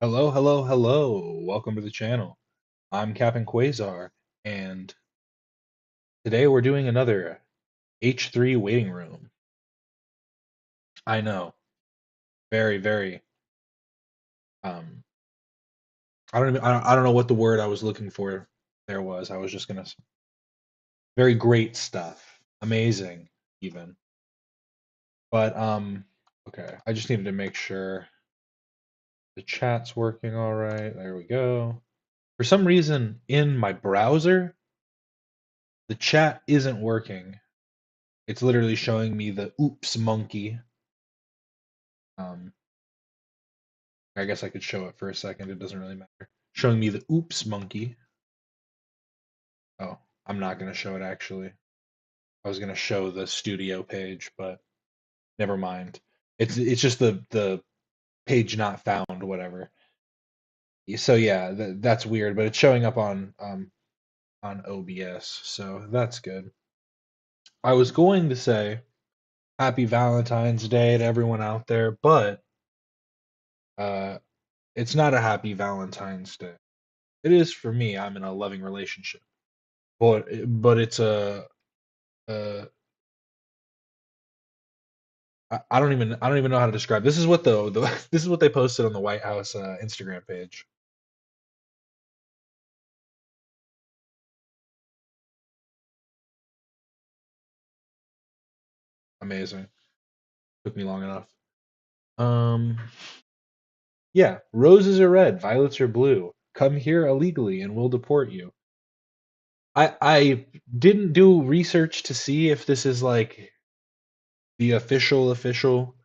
Hello, hello, hello. Welcome to the channel. I'm Captain Quasar, and today we're doing another H3 waiting room. I know, very, very. Um, I don't know what the word I was looking for there was. I was just gonna very great stuff, amazing even. But okay. I just needed to make sure the chat's working all right. There we go. For some reason, in my browser, the chat isn't working. It's literally showing me the oops monkey. Um, I guess I could show it for a second. It doesn't really matter. Showing me the oops monkey. Oh, I'm not going to show it actually. I was going to show the studio page, but never mind. It's just the page not found, whatever. So yeah, that's weird, but it's showing up on OBS, so that's good. I was going to say Happy Valentine's Day to everyone out there, but uh, it's not a Happy Valentine's Day. It is for me. I'm in a loving relationship, but it's a I don't even know how to describe. This is what the this is what they posted on the White House Instagram page. Amazing. Took me long enough. Um, yeah, roses are red, violets are blue. Come here illegally and we'll deport you. I didn't do research to see if this is like the official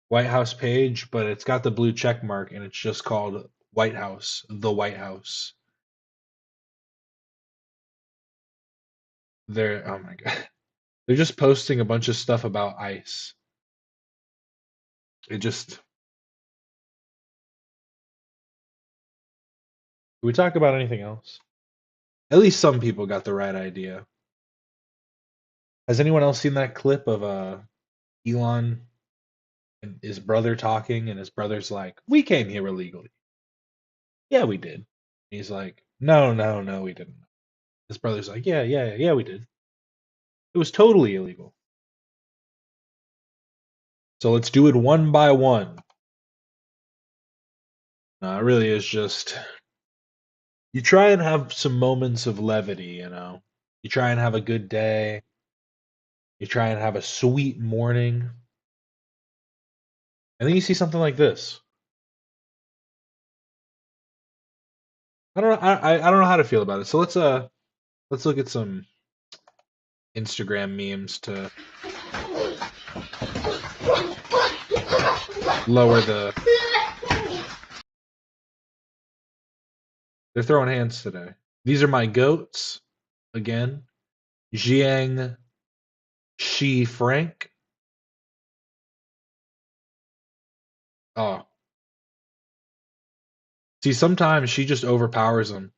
White House page, but it's got the blue check mark and it's just called White House, the White House. They're oh my God. They're just posting a bunch of stuff about ICE. It just Can we talk about anything else? At least some people got the right idea. Has anyone else seen that clip of Elon and his brother talking, and his brother's like, "We came here illegally." Yeah, we did. He's like, "No, no, no, we didn't." His brother's like, "Yeah, yeah, yeah, we did. It was totally illegal. So let's do it one by one." No, it really is just you try and have some moments of levity, you know. You try and have a good day. You try and have a sweet morning, and then you see something like this. I don't know. I don't know how to feel about it. So let's look at some Instagram memes to lower the. They're throwing hands today. These are my goats again. Jiang Shi Frank. Oh, see, sometimes she just overpowers him.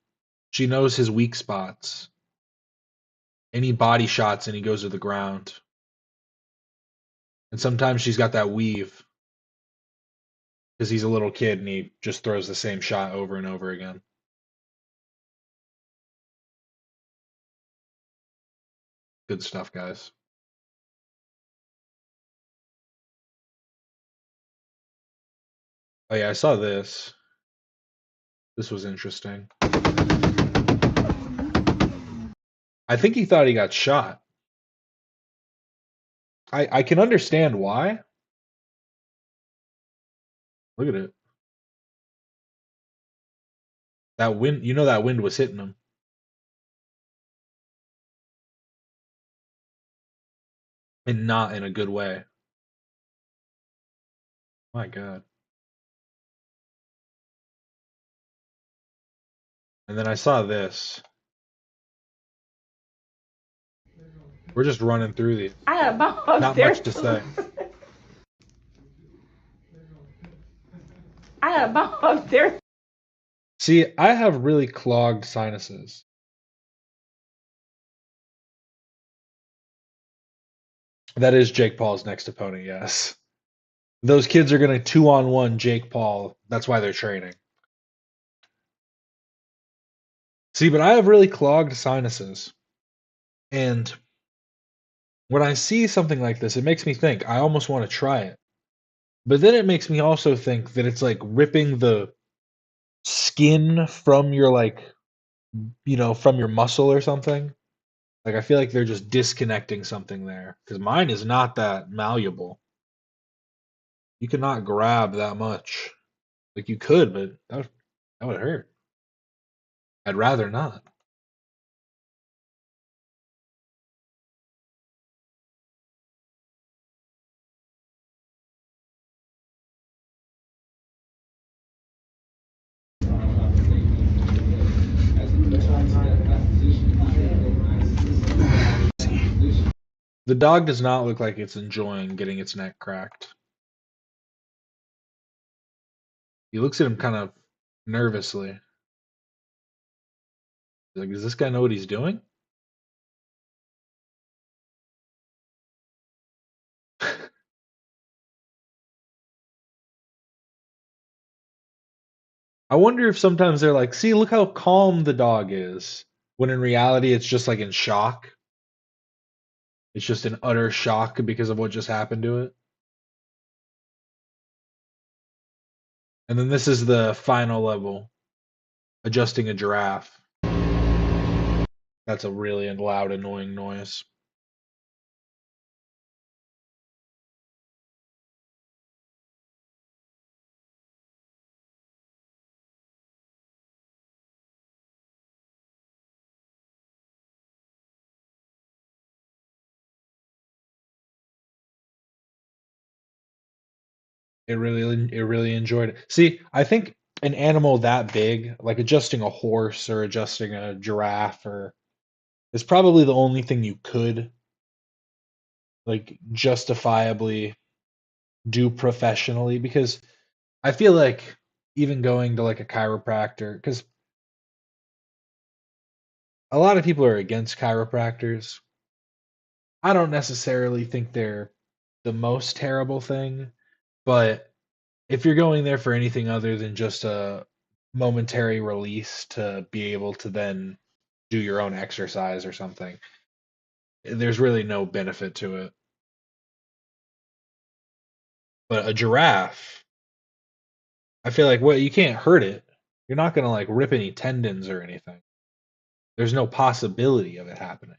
She knows his weak spots. Any body shots and he goes to the ground. And sometimes she's got that weave because he's a little kid and he just throws the same shot over and over again. Good stuff, guys. Oh yeah, I saw this. This was interesting. I think he thought he got shot. I can understand why. Look at it. That wind, you know that wind was hitting him. And not in a good way. My God. And then I saw this. We're just running through these. I had a bomb Not upstairs. much to say. I had a bomb upstairs. See, I have really clogged sinuses. That is Jake Paul's next opponent, yes. Those kids are gonna 2-on-1 Jake Paul. That's why they're training. See, but I have really clogged sinuses. And when I see something like this, it makes me think I almost want to try it. But then it makes me also think that it's like ripping the skin from your from your muscle or something. Like I feel like they're just disconnecting something there because mine is not that malleable. You cannot grab that much. Like you could, but that would hurt. I'd rather not. The dog does not look like it's enjoying getting its neck cracked. He looks at him kind of nervously. Like, does this guy know what he's doing? I wonder if sometimes they're like, see, look how calm the dog is. When in reality, it's just like in shock. It's just an utter shock because of what just happened to it. And then this is the final level, adjusting a giraffe. That's a really loud, annoying noise. It really enjoyed it. See, I think an animal that big, like adjusting a horse or adjusting a giraffe or is probably the only thing you could like justifiably do professionally because I feel like even going to like a chiropractor, because a lot of people are against chiropractors. I don't necessarily think they're the most terrible thing, but if you're going there for anything other than just a momentary release to be able to then do your own exercise or something, there's really no benefit to it. But a giraffe, I feel like you can't hurt it. You're not gonna like rip any tendons or anything. There's no possibility of it happening.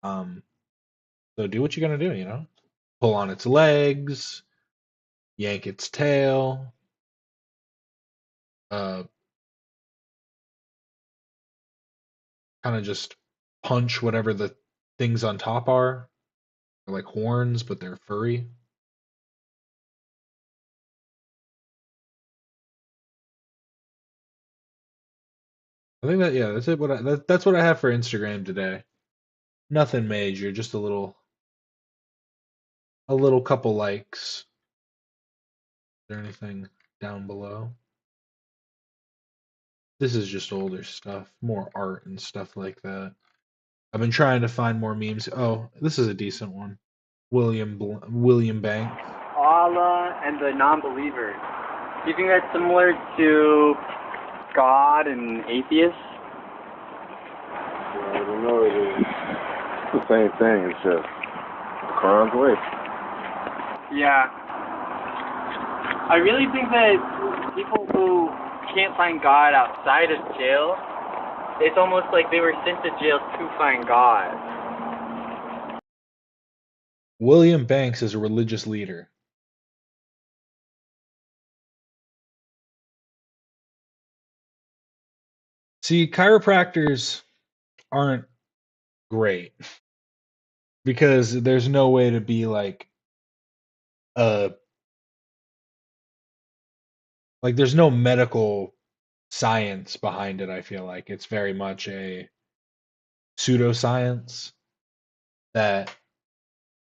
Um, so do what you're gonna do, Pull on its legs, yank its tail, uh, kind of just punch whatever the things on top are. They're like horns, but they're furry. I think that yeah, that's it. That's what I have for Instagram today. Nothing major, just a little couple likes. Is there anything down below? This is just older stuff, more art and stuff like that. I've been trying to find more memes. Oh, this is a decent one. William Banks. Allah and the non-believers. Do you think that's similar to God and atheists? Well, I don't know. It's the same thing. It's just the Quran's way. Yeah. I really think that people who can't find God outside of jail, it's almost like they were sent to jail to find God. William Banks is a religious leader. See, chiropractors aren't great because there's no way to be uh like there's no medical science behind it. I feel like it's very much a pseudoscience that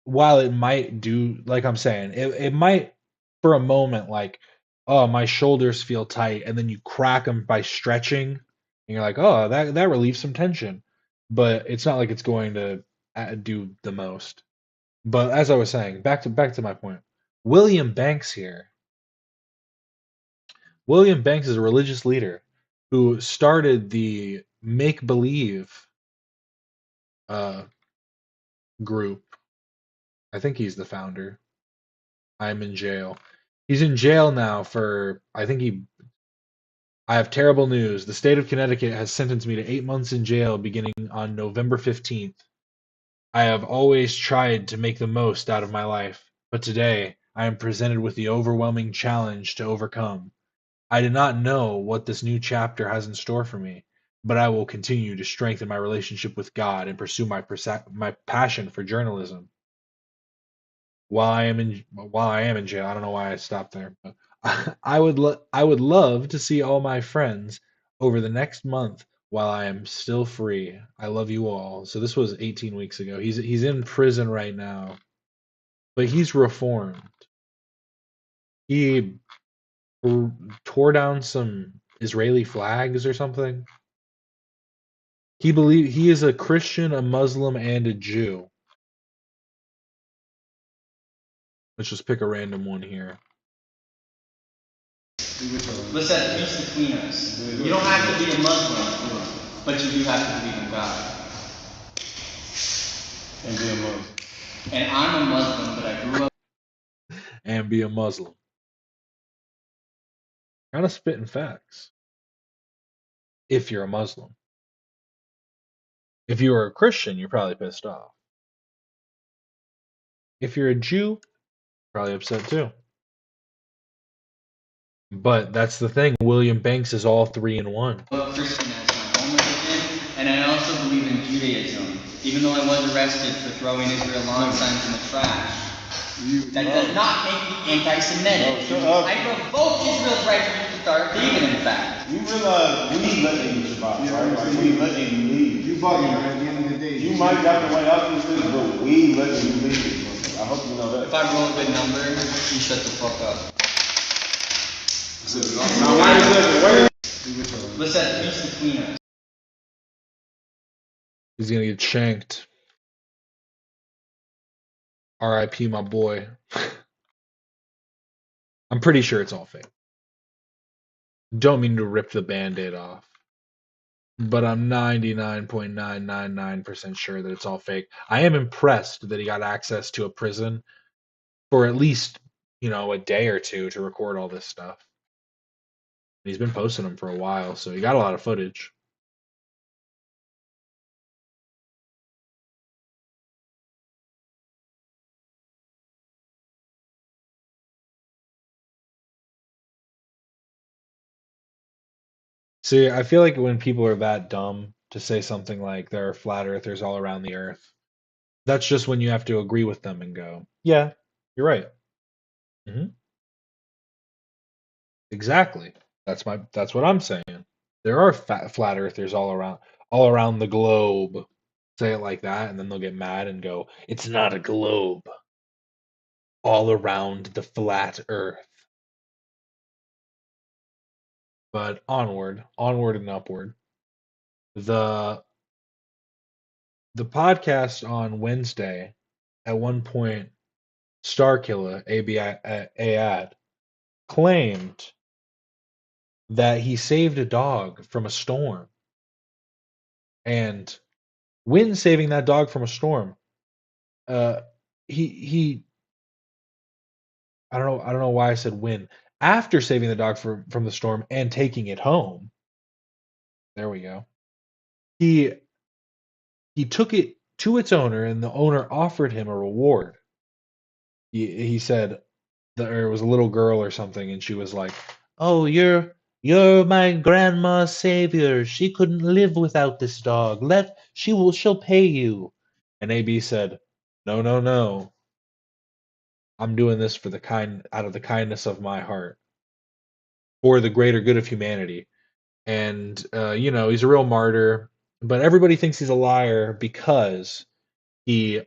while it might do, like I'm saying, it might for a moment like, oh, my shoulders feel tight, and then you crack them by stretching, and you're like, oh, that relieves some tension, but it's not like it's going to do the most. But as I was saying, back to my point, William Banks here. William Banks is a religious leader who started the Make Believe group. I think he's the founder. I'm in jail. He's in jail now for, I have terrible news. The state of Connecticut has sentenced me to 8 months in jail beginning on November 15th. I have always tried to make the most out of my life, but today I am presented with the overwhelming challenge to overcome. I did not know what this new chapter has in store for me, but I will continue to strengthen my relationship with God and pursue my passion for journalism. While I am in jail, I don't know why I stopped there, but I would love to see all my friends over the next month while I am still free. I love you all. So this was 18 weeks ago. He's in prison right now, but he's reformed. He tore down some Israeli flags or something. He is a Christian, a Muslim, and a Jew. Let's just pick a random one here. Let's at least between us. You don't have to be a Muslim, but you do have to believe in God. And be a Muslim. And I'm a Muslim, but I grew up. And be a Muslim. Kind of spitting facts. If you're a Muslim. If you were a Christian, you're probably pissed off. If you're a Jew, probably upset too. But that's the thing. William Banks is all three in one. Christian as my home religion, and I also believe in Judaism. Even though I was arrested for throwing Israel lawn signs in the trash, that does not make me anti-Semitic. I revoke Israel's right to start vegan, in fact. You realize we letting you survive, right? Like, we letting you leave. You bugging, right? At the end of the day. You might got the way out of this, but we letting you leave. I hope you know that. If I roll a good number, you shut the fuck up. Now, wait a second. Let's at least between us. He's gonna get shanked. R.I.P. my boy. I'm pretty sure it's all fake. Don't mean to rip the band-aid off, but I'm 99.999% sure that it's all fake. I am impressed that he got access to a prison for at least, a day or two to record all this stuff. He's been posting them for a while, so he got a lot of footage. See, I feel like when people are that dumb to say something like there are flat earthers all around the earth, that's just when you have to agree with them and go, yeah, you're right. hmm Exactly. That's what I'm saying. There are flat earthers all around the globe. Say it like that, and then they'll get mad and go, it's not a globe. All around the flat earth. But onward and upward. The podcast on Wednesday, at one point, Starkiller, Ad, claimed that he saved a dog from a storm. And when saving that dog from a storm, he I don't know why I said when. After saving the dog from the storm and taking it home, there we go. He took it to its owner, and the owner offered him a reward. He said that it was a little girl or something, and she was like, "Oh, you're my grandma's savior. She couldn't live without this dog. She'll pay you." And AB said, "No, no, no. I'm doing this out of the kindness of my heart, for the greater good of humanity." And he's a real martyr, but everybody thinks he's a liar because he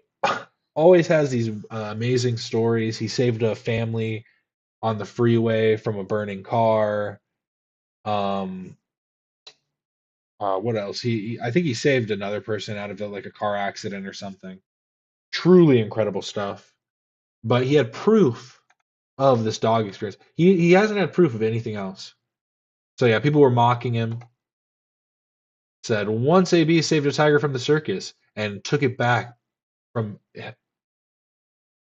always has these amazing stories. He saved a family on the freeway from a burning car. What else? I think he saved another person out of like a car accident or something. Truly incredible stuff. But he had proof of this dog experience. He hasn't had proof of anything else. So yeah, people were mocking him. said once AB saved a tiger from the circus and took it back from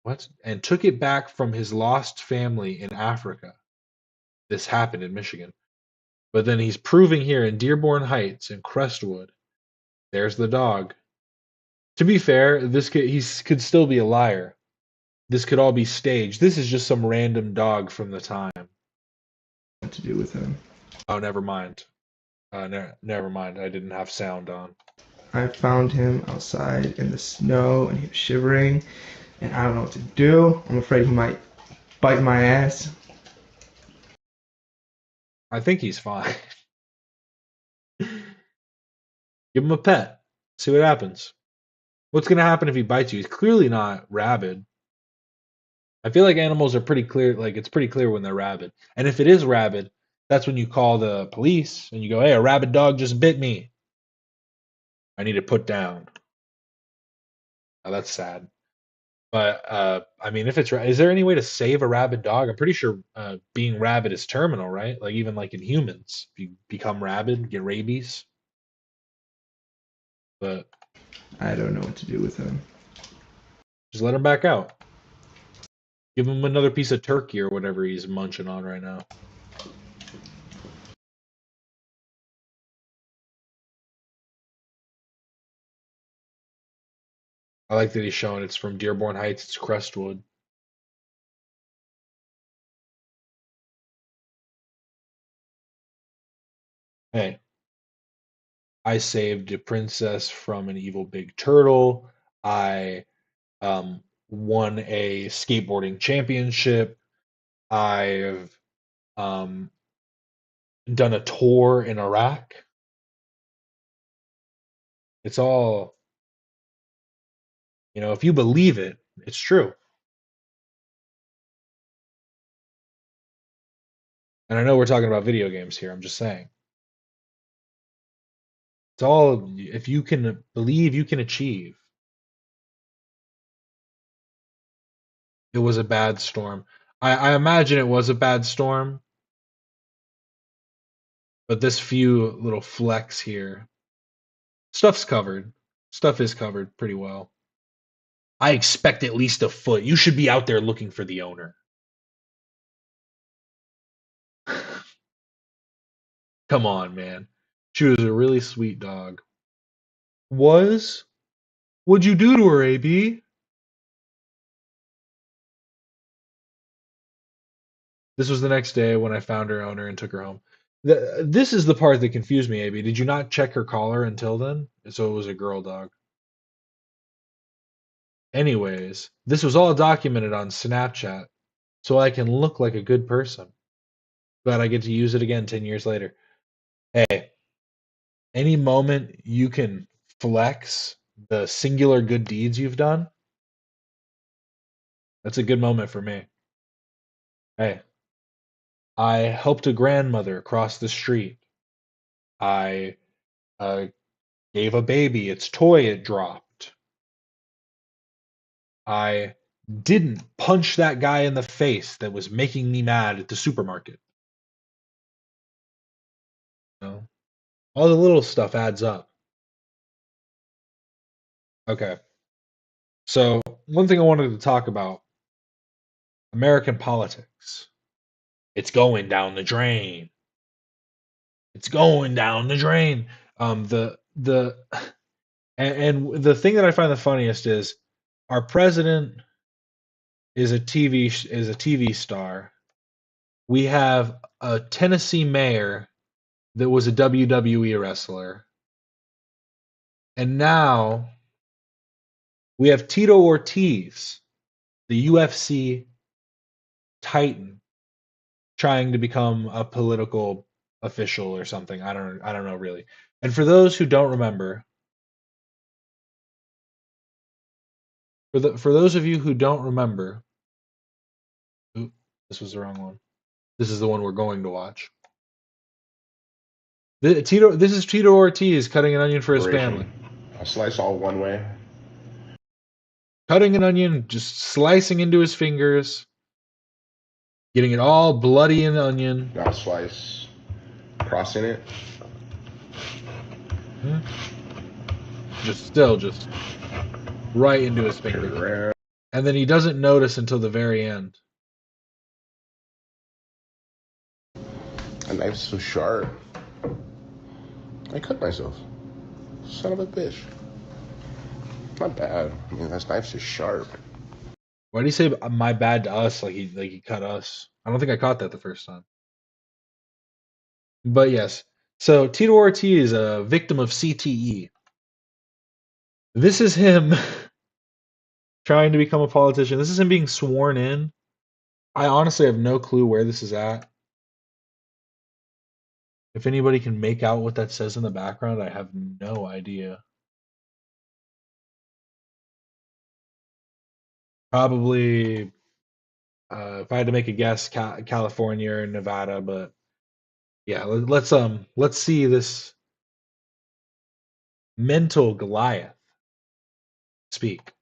what? And took it back from his lost family in Africa. This happened in Michigan. But then he's proving here in Dearborn Heights and Crestwood. There's the dog. To be fair, could still be a liar. This could all be staged. This is just some random dog from the time. What to do with him? Oh, never mind. Never mind. I didn't have sound on. I found him outside in the snow and he was shivering and I don't know what to do. I'm afraid he might bite my ass. I think he's fine. Give him a pet. See what happens. What's going to happen if he bites you? He's clearly not rabid. I feel like animals are pretty clear. Like, it's pretty clear when they're rabid. And if it is rabid, that's when you call the police and you go, hey, a rabid dog just bit me. I need it put down. Oh, that's sad. But, I mean, if it's, is there any way to save a rabid dog? I'm pretty sure being rabid is terminal, right? Like, even like in humans, if you become rabid, get rabies. But I don't know what to do with him. just let him back out. Give him another piece of turkey or whatever he's munching on right now. I like that he's showing it's from Dearborn Heights, it's Crestwood. Hey, I saved a princess from an evil big turtle. I won a skateboarding championship. I've done a tour in Iraq. It's all, if you believe it, it's true. And I know we're talking about video games here. I'm just saying. It's all, if you can believe, you can achieve. It was a bad storm. I imagine it was a bad storm. But this few little flecks here, stuff's covered. Stuff is covered pretty well. I expect at least a foot. You should be out there looking for the owner. Come on, man. She was a really sweet dog. What'd you do to her, AB? This was the next day when I found her owner and took her home. This is the part that confused me, AB. Did you not check her collar until then? So it was a girl dog. Anyways, this was all documented on Snapchat, so I can look like a good person. Glad I get to use it again 10 years later. Hey, any moment you can flex the singular good deeds you've done, that's a good moment for me. Hey, I helped a grandmother cross the street. I gave a baby its toy it dropped. I didn't punch that guy in the face that was making me mad at the supermarket. All the little stuff adds up. Okay. So, one thing I wanted to talk about, American politics. It's going down the drain. It's going down the drain. And the thing that I find the funniest is our president is a TV star. We have a Tennessee mayor that was a WWE wrestler. And now we have Tito Ortiz, the UFC titan, trying to become a political official or something. I don't know really. And for those who don't remember, for those of you who don't remember, this was the wrong one. This is the one we're going to watch. This is Tito Ortiz cutting an onion for his family. A slice all one way. Cutting an onion, just slicing into his fingers, getting it all bloody in the onion. Now slice, crossing it. Just right into his finger. And then he doesn't notice until the very end. A knife's so sharp. I cut myself. Son of a bitch. Not bad. I mean, that knife's just sharp. Why do you say my bad to us like he cut us? I don't think I caught that the first time. But yes. So Tito Ortiz, a victim of CTE. This is him trying to become a politician. This is him being sworn in. I honestly have no clue where this is at. If anybody can make out what that says in the background, I have no idea. Probably, if I had to make a guess, California or Nevada. But yeah, let's see this mental Goliath speak.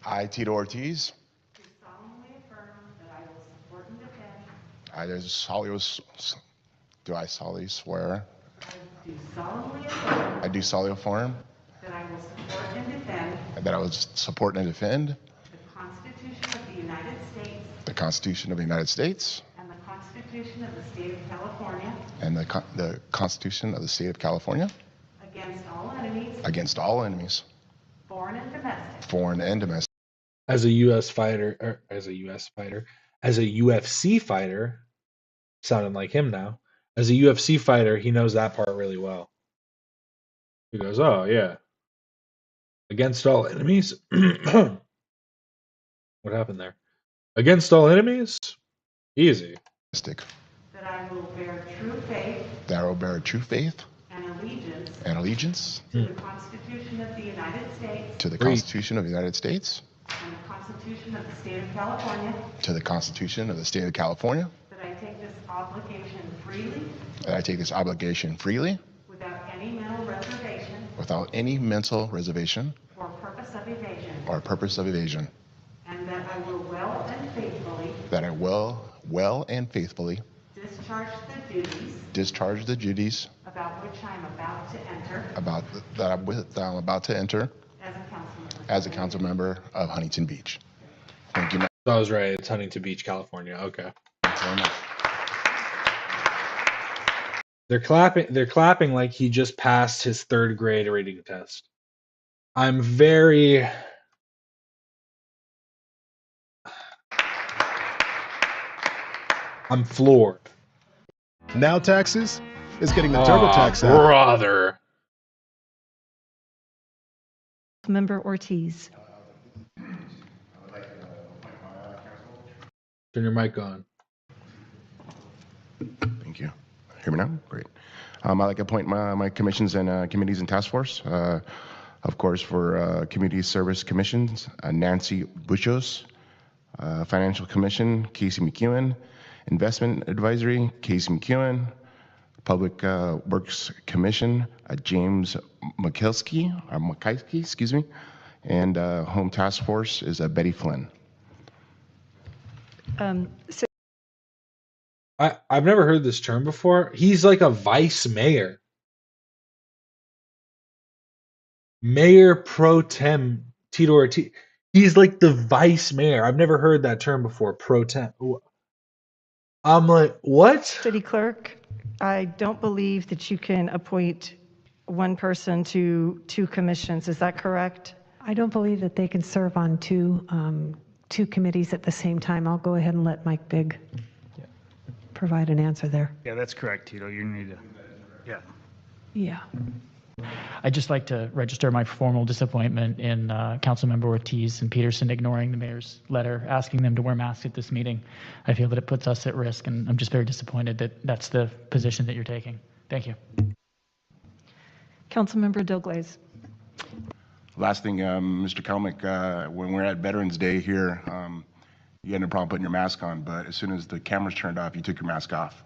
I, Tito Ortiz. Do solemnly affirm that I will support and defend. Do I solemnly swear? I do solemnly affirm. I do solemnly affirm. That I will support and defend. That I will support and defend. The Constitution of the United States. The Constitution of the United States. And the Constitution of the State of California. And the Constitution of the State of California. Against all enemies. Against all enemies. Foreign and domestic. Foreign and domestic. As a UFC fighter, sounding like him now. As a UFC fighter, he knows that part really well. He goes, "Oh yeah, against all enemies." What happened there? Against all enemies, easy. That I will bear true faith. That I will bear true faith. And allegiance. And allegiance. To the Constitution of the United States. To the Constitution of the United States. And the Constitution of the State of California. To the Constitution of the State of California. That I take this obligation freely. That I take this obligation freely. Without any mental reservation. Without any mental reservation. Or purpose of evasion. Or purpose of evasion. And that I will well and faithfully. That I will well and faithfully. Discharge the duties. Discharge the duties. About which I am about to enter. That I'm about to enter. As a council member of Huntington Beach. Thank you. I was right. It's Huntington Beach, California. Okay. Thank you very much. They're clapping like he just passed his 3rd grade reading test. I'm very I'm floored. Now taxes is getting the TurboTax out. Brother. Member Ortiz. Turn your mic on. Thank you. Hear me now? Great. I'd like to appoint my commissions and committees and task force. Of course, for Community Service Commissions, Nancy Buchos. Financial Commission, Casey McEwen. Investment Advisory, Casey McEwen. Public Works Commission, James Mikhailsky, excuse me. And Home Task Force is Betty Flynn. I've never heard this term before. He's like a vice mayor. Mayor pro tem Tito Ortiz. He's like the vice mayor. I've never heard that term before, pro tem. I'm like, what? City clerk, I don't believe that you can appoint one person to 2 commissions. Is that correct? I don't believe that they can serve on two committees at the same time. I'll go ahead and let Mike Bigg provide an answer there. Yeah, that's correct, Tito. You need to, yeah. Yeah. I'd just like to register my formal disappointment in Councilmember Ortiz and Peterson ignoring the mayor's letter asking them to wear masks at this meeting. I feel that it puts us at risk, and I'm just very disappointed that that's the position that you're taking. Thank you. Councilmember Dilglaze. Last thing, Mr. Kalmick, when we're at Veterans Day here, you had no problem putting your mask on, but as soon as the cameras turned off, you took your mask off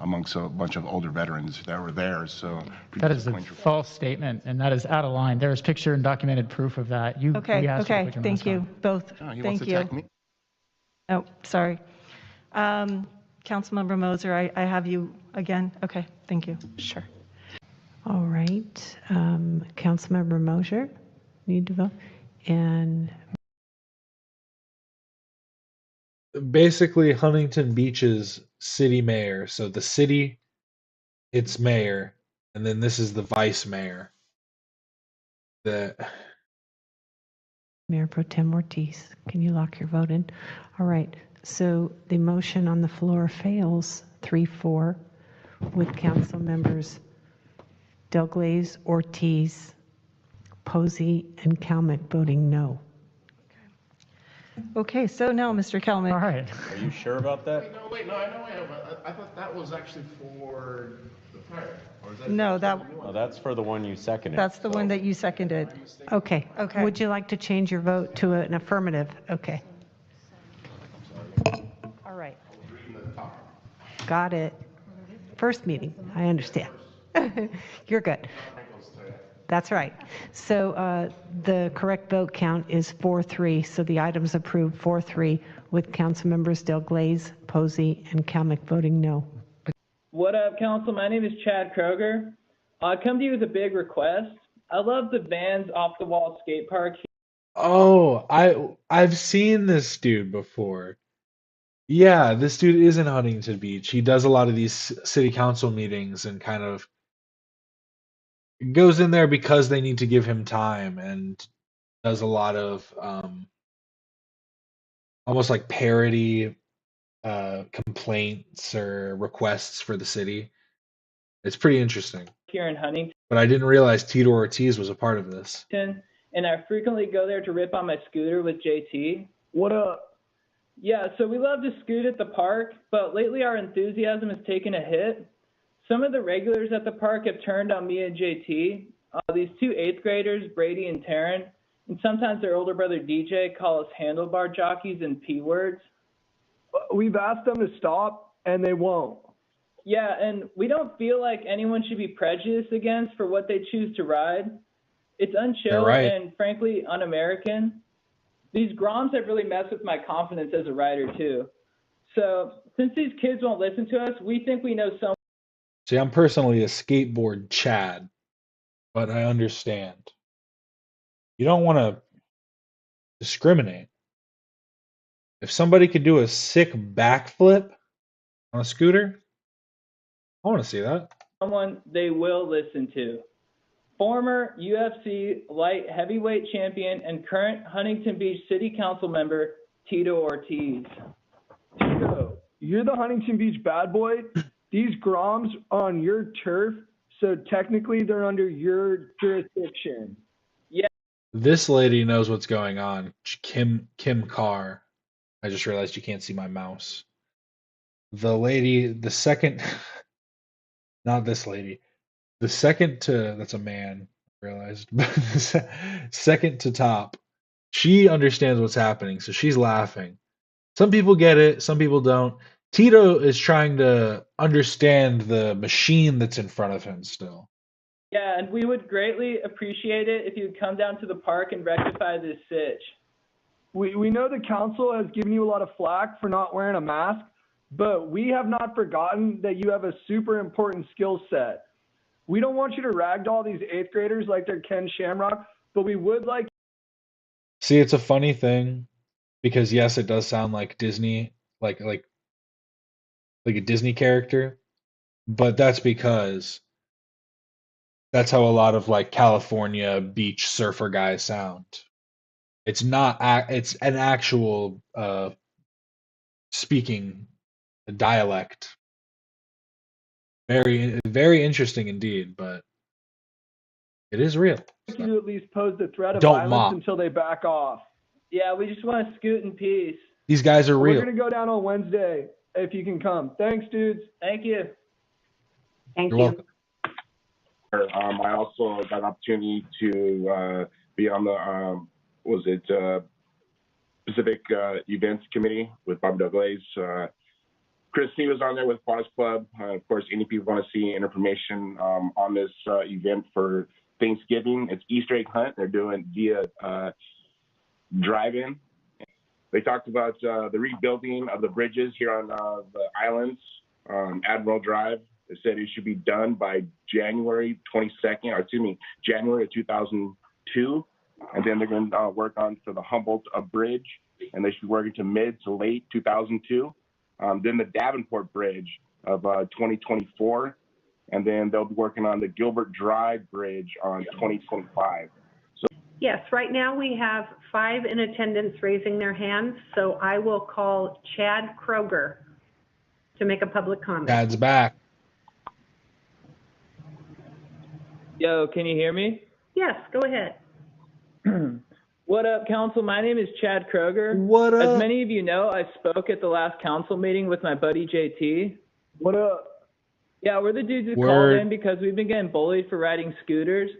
amongst a bunch of older veterans that were there. So that is a false statement, and that is out of line. There is picture and documented proof of that. Okay, thank you both. Thank you. Oh, sorry. Councilmember Moser, I have you again. Okay, thank you. Sure. All right. Councilmember Mosher, need to vote. And Basically, Huntington Beach's city mayor. So the city, its mayor, and then this is the vice mayor. The Mayor Pro Tem Ortiz, can you lock your vote in? All right. So the motion on the floor fails 3-4 with council members Delglaze, Ortiz, Posey, and Kalmick voting no. Okay, so now, Mr. Kalmick. All right. Are you sure about that? Wait, no, I know I have. I thought that was actually for the prior. Or is that No, No, that's for the one you seconded. that's the one that you seconded. Okay. Okay. Would you like to change your vote to an affirmative? Okay. All right. Got it. First meeting, I understand. You're good. That's right. So the correct vote count is 4-3, so the item's approved 4-3 with council members Delglaze, Posey, and Kalmick voting no. What up, council? My name is Chad Kroger. I come to you with a big request. I love the Vans Off the Wall skate park. Oh, I've seen this dude before. Yeah, this dude is in Huntington Beach. He does a lot of these city council meetings and kind of goes in there because they need to give him time and does a lot of almost like parody complaints or requests for the city. It's pretty interesting. Here in Huntington, But I didn't realize Tito Ortiz was a part of this. and I frequently go there to rip on my scooter with JT. What up? Yeah, so we love to scoot at the park, but lately our enthusiasm has taken a hit. Some of the regulars at the park have turned on me and JT. These two 8th graders, Brady and Taryn, and sometimes their older brother DJ, call us handlebar jockeys and P words. We've asked them to stop, and they won't. Yeah, and we don't feel like anyone should be prejudiced against for what they choose to ride. It's They're unchill right. and frankly un-American. These Groms have really messed with my confidence as a rider too. So since these kids won't listen to us, we think we know so. See, I'm personally a skateboard Chad, but I understand. You don't want to discriminate. If somebody could do a sick backflip on a scooter, I want to see that. Someone they will listen to. Former UFC light heavyweight champion and current Huntington Beach City Council member, Tito Ortiz. Tito, you're the Huntington Beach bad boy. These Groms are on your turf, so technically they're under your jurisdiction. Yeah. This lady knows what's going on. Kim Carr. I just realized you can't see my mouse. The lady, the second, not this lady. The second to, that's a man, I realized, but the second to top, she understands what's happening, so she's laughing. Some people get it, some people don't. Tito is trying to understand the machine that's in front of him still. Yeah, and we would greatly appreciate it if you'd come down to the park and rectify this sitch. We know the council has given you a lot of flack for not wearing a mask, but we have not forgotten that you have a super important skill set. We don't want you to ragdoll these 8th graders like they're Ken Shamrock, but we would like. See, it's a funny thing because yes, it does sound like Disney, like a Disney character, but that's because that's how a lot of like California beach surfer guys sound. It's not, it's an actual speaking dialect. Very, very interesting indeed, but it is real. You to at least pose the threat of Don't violence mock. until they back off. Yeah, we just want to scoot in peace. These guys are real. We're going to go down on Wednesday if you can come. Thanks, dudes. Thank you. Thank You're welcome. I also got an opportunity to be on the Pacific Events Committee with Bob Delglaze. Christy was on there with Boss Club. Of course, any people want to see information on this event for Thanksgiving, it's Easter egg hunt. They're doing via drive-in. They talked about the rebuilding of the bridges here on the islands. on Admiral Drive. They said it should be done by January 22nd, or excuse me, January of 2002. And then they're going to work on to the Humboldt Bridge, and they should be working to mid to late 2002. Then the Davenport Bridge of 2024, and then they'll be working on the Gilbert Drive Bridge on 2025. So yes, right now we have 5 in attendance raising their hands, so I will call Chad Kroger to make a public comment. Chad's back. Yo, can you hear me? Yes, go ahead. What up, council? My name is Chad Kroger. What up? As many of you know, I spoke at the last council meeting with my buddy JT. What up? Yeah, we're the dudes who Word. called in because we've been getting bullied for riding scooters.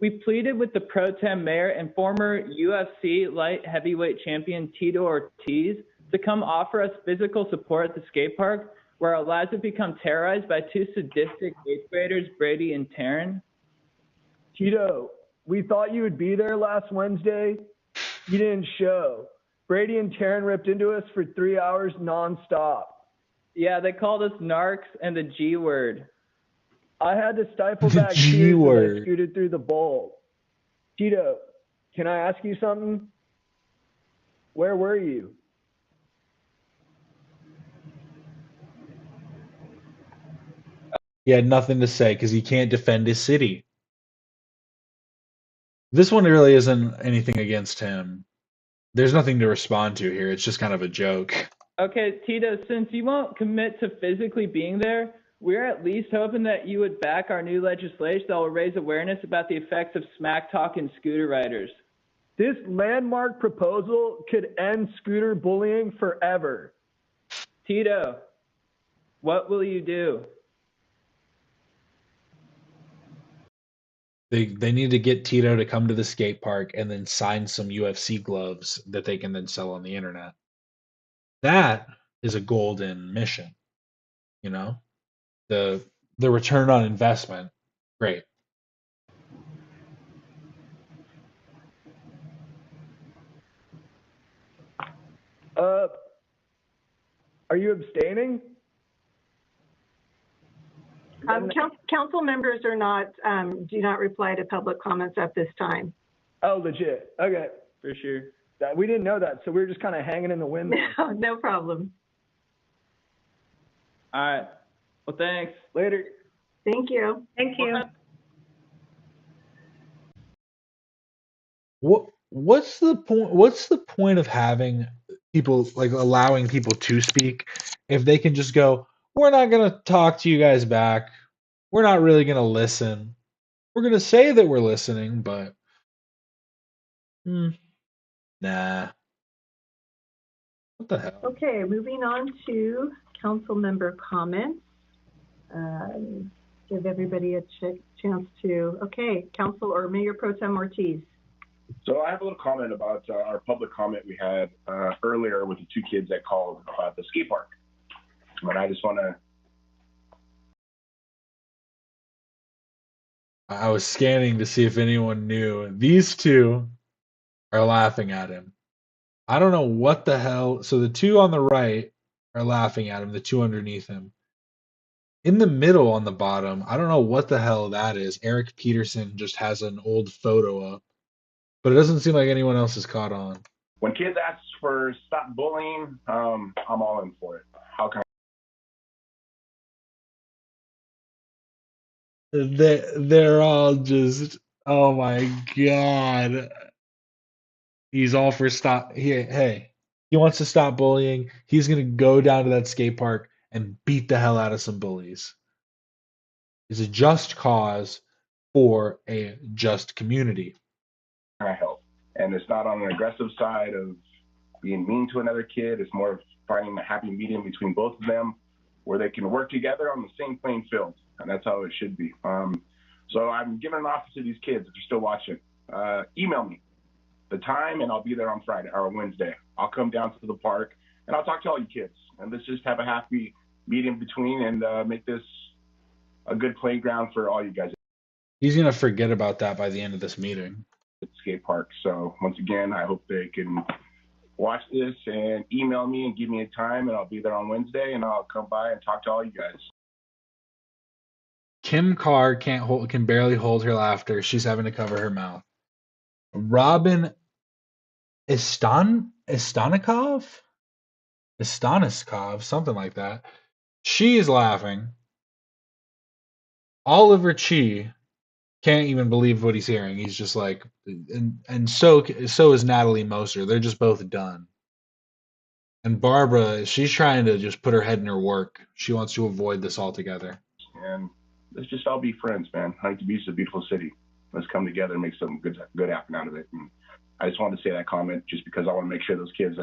We pleaded with the pro tem mayor and former UFC light heavyweight champion Tito Ortiz to come offer us physical support at the skate park, where our lives have become terrorized by 2 sadistic 8th graders, Brady and Taryn. Tito, we thought you would be there last Wednesday. You didn't show. Brady and Taryn ripped into us for 3 hours nonstop. Yeah, they called us narcs and the G word. I had to stifle The back G tears as I word. scooted through the bowl. Tito, can I ask you something? Where were you? He had nothing to say because he can't defend his city. This one really isn't anything against him. There's nothing to respond to here. It's just kind of a joke. Okay, Tito, since you won't commit to physically being there, we're at least hoping that you would back our new legislation that will raise awareness about the effects of smack talking scooter riders. This landmark proposal could end scooter bullying forever. Tito, what will you do? They need to get Tito to come to the skate park and then sign some UFC gloves that they can then sell on the internet. That is a golden mission, you know? The return on investment, great. Are you abstaining? Council members are not, do not reply to public comments at this time. Oh, legit. Okay. For sure. We didn't know that, so we were just kind of hanging in the wind. No problem. All right. Well, thanks. Later. Thank you. Thank you. What's the point? What's the point of having people, like, allowing people to speak if they can just go, we're not going to talk to you guys back. We're not really going to listen. We're going to say that we're listening, but nah. What the hell? Okay, moving on to council member comments. Give everybody a chance to, okay, Council or Mayor Pro Tem Ortiz. So I have a little comment about our public comment we had earlier with the 2 kids that called about the skate park. And I just want to. I was scanning to see if anyone knew. These 2 are laughing at him. I don't know what the hell. So the 2 on the right are laughing at him, the 2 underneath him. In the middle on the bottom, I don't know what the hell that is. Eric Peterson just has an old photo up, but it doesn't seem like anyone else has caught on. When kids ask for stop bullying, I'm all in for it. How can They're all just, oh my god. He's all for stop. Hey, he wants to stop bullying. He's going to go down to that skate park and beat the hell out of some bullies. It's a just cause for a just community. I help? And it's not on an aggressive side of being mean to another kid. It's more of finding a happy medium between both of them where they can work together on the same playing field. And that's how it should be. So I'm giving an offer to these kids if you're still watching. Email me the time and I'll be there on Friday or Wednesday. I'll come down to the park and I'll talk to all you kids. And let's just have a happy medium between and make this a good playground for all you guys. He's going to forget about that by the end of this meeting. Skate park. So once again, I hope they can watch this and email me and give me a time, and I'll be there on Wednesday, and I'll come by and talk to all you guys. Kim Carr can barely hold her laughter. She's having to cover her mouth. Robin Istaniskov, something like that. She is laughing. Oliver Chi can't even believe what he's hearing. He's just like, and so is Natalie Moser. They're just both done. And Barbara, she's trying to just put her head in her work. She wants to avoid this altogether. And let's just all be friends, man. Huntington Beach is a beautiful city. Let's come together and make something good happen out of it. And I just wanted to say that comment just because I want to make sure those kids,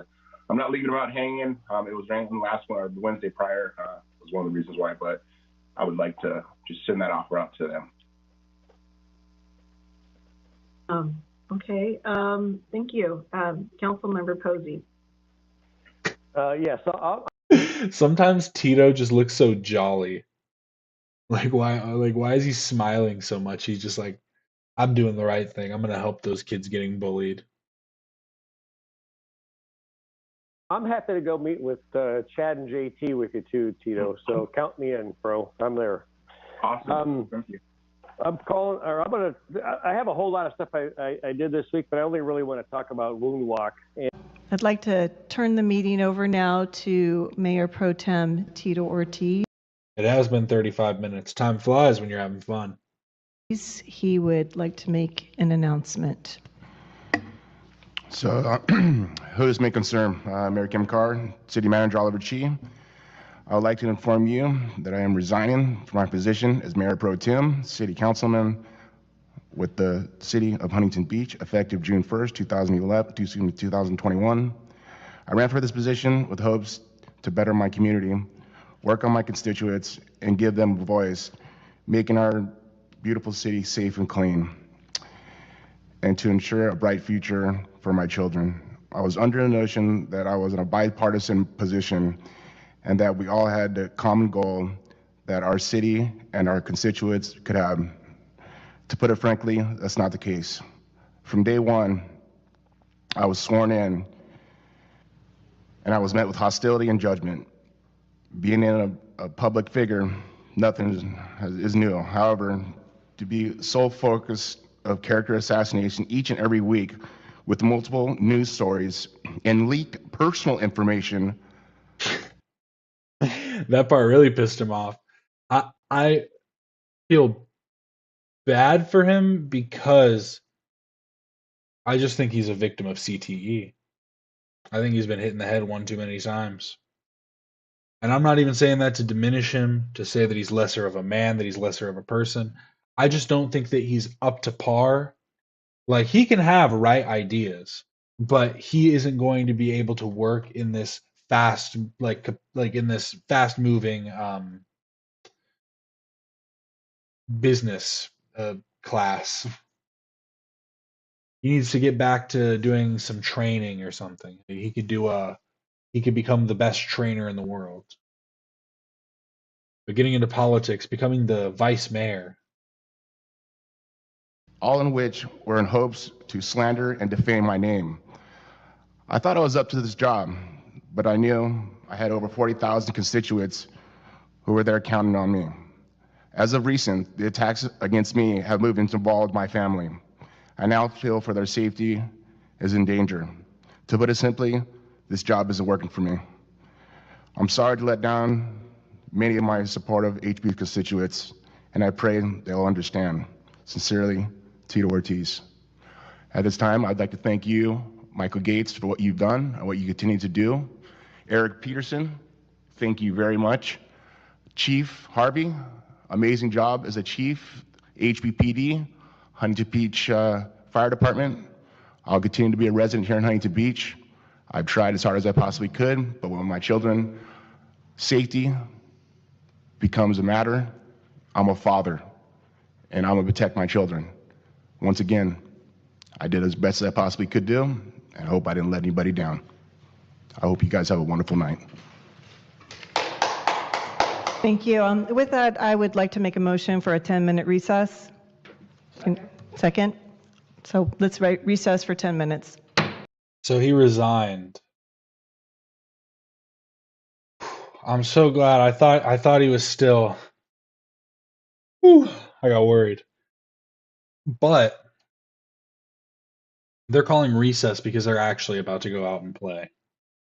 I'm not leaving them out hanging. It was raining last one, or the Wednesday prior, was one of the reasons why, but I would like to just send that offer out to them. Okay, thank you. Councilmember Posey. Yes. Sometimes Tito just looks so jolly. Like why is he smiling so much? He's just like, I'm doing the right thing. I'm gonna help those kids getting bullied. I'm happy to go meet with Chad and JT with you too, Tito. So count me in, bro. I'm there. Awesome. Thank you. I have a whole lot of stuff I did this week, but I only really want to talk about Wound Walk. I'd like to turn the meeting over now to Mayor Pro Tem Tito Ortiz. It has been 35 minutes. Time flies when you're having fun. He would like to make an announcement. So, who's may concern? Mayor Kim Carr, City Manager Oliver Chi. I would like to inform you that I am resigning from my position as Mayor Pro Tem, City Councilman with the City of Huntington Beach, effective June 1st, 2021. I ran for this position with hopes to better my community, work on my constituents, and give them a voice, making our beautiful city safe and clean, and to ensure a bright future for my children. I was under the notion that I was in a bipartisan position and that we all had the common goal that our city and our constituents could have. To put it frankly, that's not the case. From day one, I was sworn in and I was met with hostility and judgment. Being in a public figure, nothing is new. However, to be so focused of character assassination each and every week with multiple news stories and leaked personal information. That part really pissed him off. I feel bad for him because I just think he's a victim of CTE. I think he's been hit in the head one too many times. And I'm not even saying that to diminish him, to say that he's lesser of a man, that he's lesser of a person. I just don't think that he's up to par. Like, he can have right ideas, but he isn't going to be able to work in this fast, like in this fast moving business class. He needs to get back to doing some training or something. He could become the best trainer in the world. But getting into politics, becoming the vice mayor. All in which were in hopes to slander and defame my name. I thought I was up to this job, but I knew I had over 40,000 constituents who were there counting on me. As of recent, the attacks against me have moved into involved my family. I now feel for their safety is in danger. To put it simply, this job isn't working for me. I'm sorry to let down many of my supportive HB constituents, and I pray they'll understand. Sincerely, Tito Ortiz. At this time, I'd like to thank you, Michael Gates, for what you've done and what you continue to do. Eric Peterson, thank you very much. Chief Harvey, amazing job as a chief, HBPD, Huntington Beach Fire Department. I'll continue to be a resident here in Huntington Beach. I've tried as hard as I possibly could, but when my children, safety becomes a matter, I'm a father, and I'm gonna protect my children. Once again, I did as best as I possibly could do, and I hope I didn't let anybody down. I hope you guys have a wonderful night. Thank you. With that, I would like to make a motion for a 10-minute recess. Second? So let's recess for 10 minutes. So he resigned I'm so glad. I thought he was still. Whew, I got worried. But they're calling recess because they're actually about to go out and play.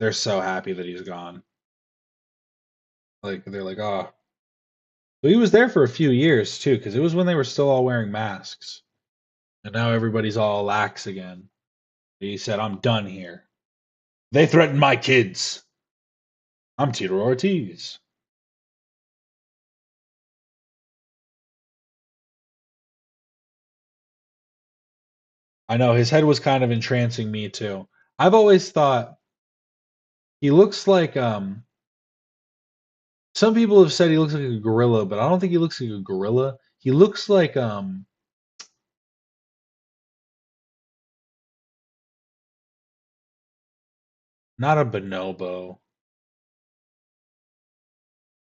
They're so happy that he's gone. Like they're like, oh. But he was there for a few years too, because it was when they were still all wearing masks. And now everybody's all lax again. He said, I'm done here. They threatened my kids. I'm Tito Ortiz. I know his head was kind of entrancing me too. I've always thought he looks like some people have said he looks like a gorilla, but I don't think he looks like a gorilla. He looks like not a bonobo.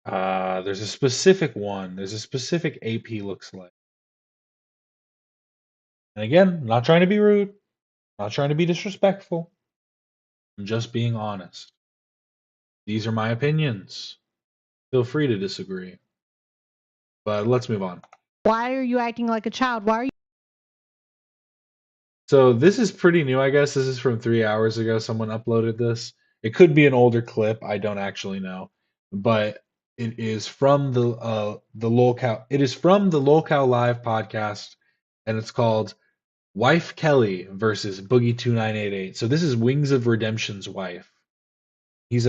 There's a specific one. There's a specific ape he looks like. And again, not trying to be rude, not trying to be disrespectful. I'm just being honest. These are my opinions. Feel free to disagree. But let's move on. Why are you acting like a child? Why are you? So this is pretty new, I guess. This is from 3 hours ago. Someone uploaded this. It could be an older clip. I don't actually know, but it is from the Lolcow. It is from the Lolcow Live podcast, and it's called "Wife Kelly versus Boogie 2988." So this is Wings of Redemption's wife. She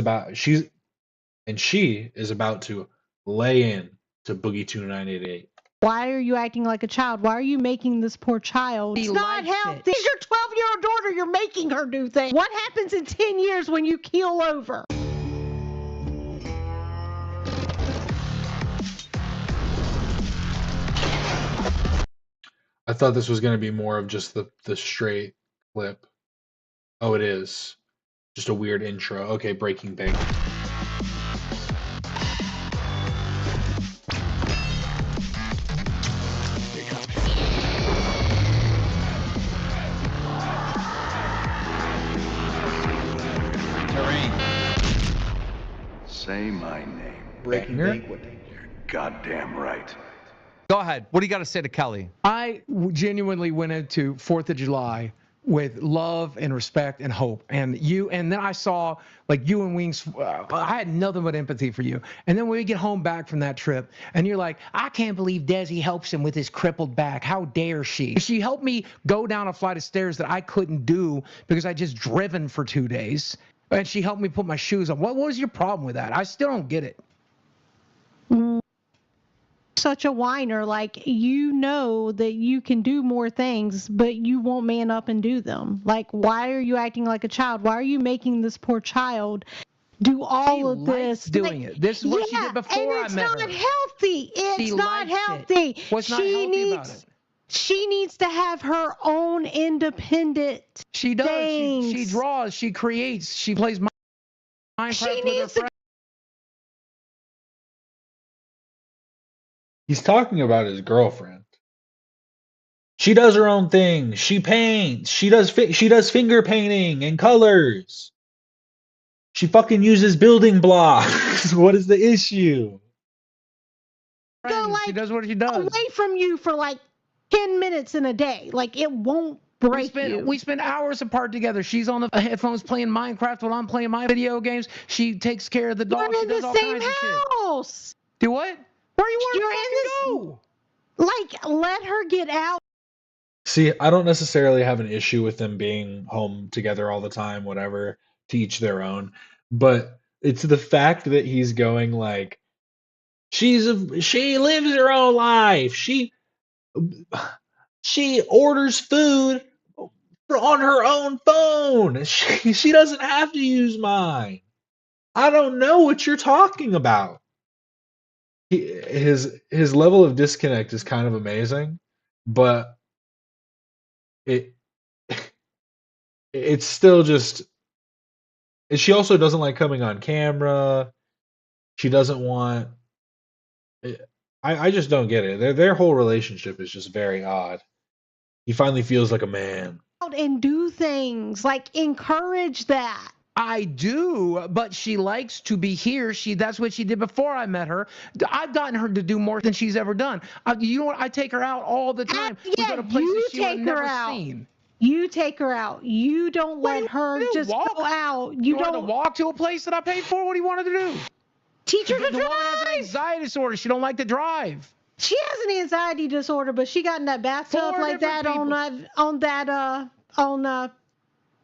is about to lay in to Boogie 2988. Why are you acting like a child? Why are you making this poor child? It's not healthy. It's your 12-year-old daughter. You're making her do things. What happens in 10 years when you keel over? I thought this was going to be more of just the straight clip. Oh, it is. Just a weird intro. Okay, Breaking Big. Say my name. Breaking Big. You're goddamn right. Go ahead. What do you got to say to Kelly? I genuinely went into 4th of July with love and respect and hope. And then I saw like you and Wings, I had nothing but empathy for you. And then when we get home back from that trip and you're like, I can't believe Desi helps him with his crippled back. How dare she? She helped me go down a flight of stairs that I couldn't do because I just driven for 2 days. And she helped me put my shoes on. What was your problem with that? I still don't get it. Such a whiner. Like, you know that you can do more things, but you won't man up and do them. Like, why are you acting like a child? Why are you making this poor child do all of this? Doing it. This is what she did before I met her. It's not healthy. It's not healthy. What's not healthy about it? She needs to have her own independent. She does. Things. She draws. She creates. She plays Minecraft with her friends. He's talking about his girlfriend. She does her own thing. She paints. She does finger painting and colors. She fucking uses building blocks. What is the issue? Go, like, she does what she does. Away from you for like 10 minutes in a day. Like, it won't break you. We spend hours apart together. She's on the headphones playing Minecraft while I'm playing my video games. She takes care of the dog. We're in the same house. Do what? Where you want to go? Like, let her get out. See, I don't necessarily have an issue with them being home together all the time, whatever, to each their own. But it's the fact that he's going like, she lives her own life. She orders food on her own phone. She doesn't have to use mine. I don't know what you're talking about. His level of disconnect is kind of amazing, but it's still just. She also doesn't like coming on camera. She doesn't want. I just don't get it. Their whole relationship is just very odd. He finally feels like a man. And do things, like, encourage that. I do, but she likes to be here. That's what she did before I met her. I've gotten her to do more than she's ever done. You know what? I take her out all the time. We go to places she would have never seen. You take her out. You don't let her just go out. You want her to walk to a place that I paid for? What do you want her to do? Teach her to drive. The woman has an anxiety disorder. She don't like to drive. She has an anxiety disorder, but she got in that bathtub like that on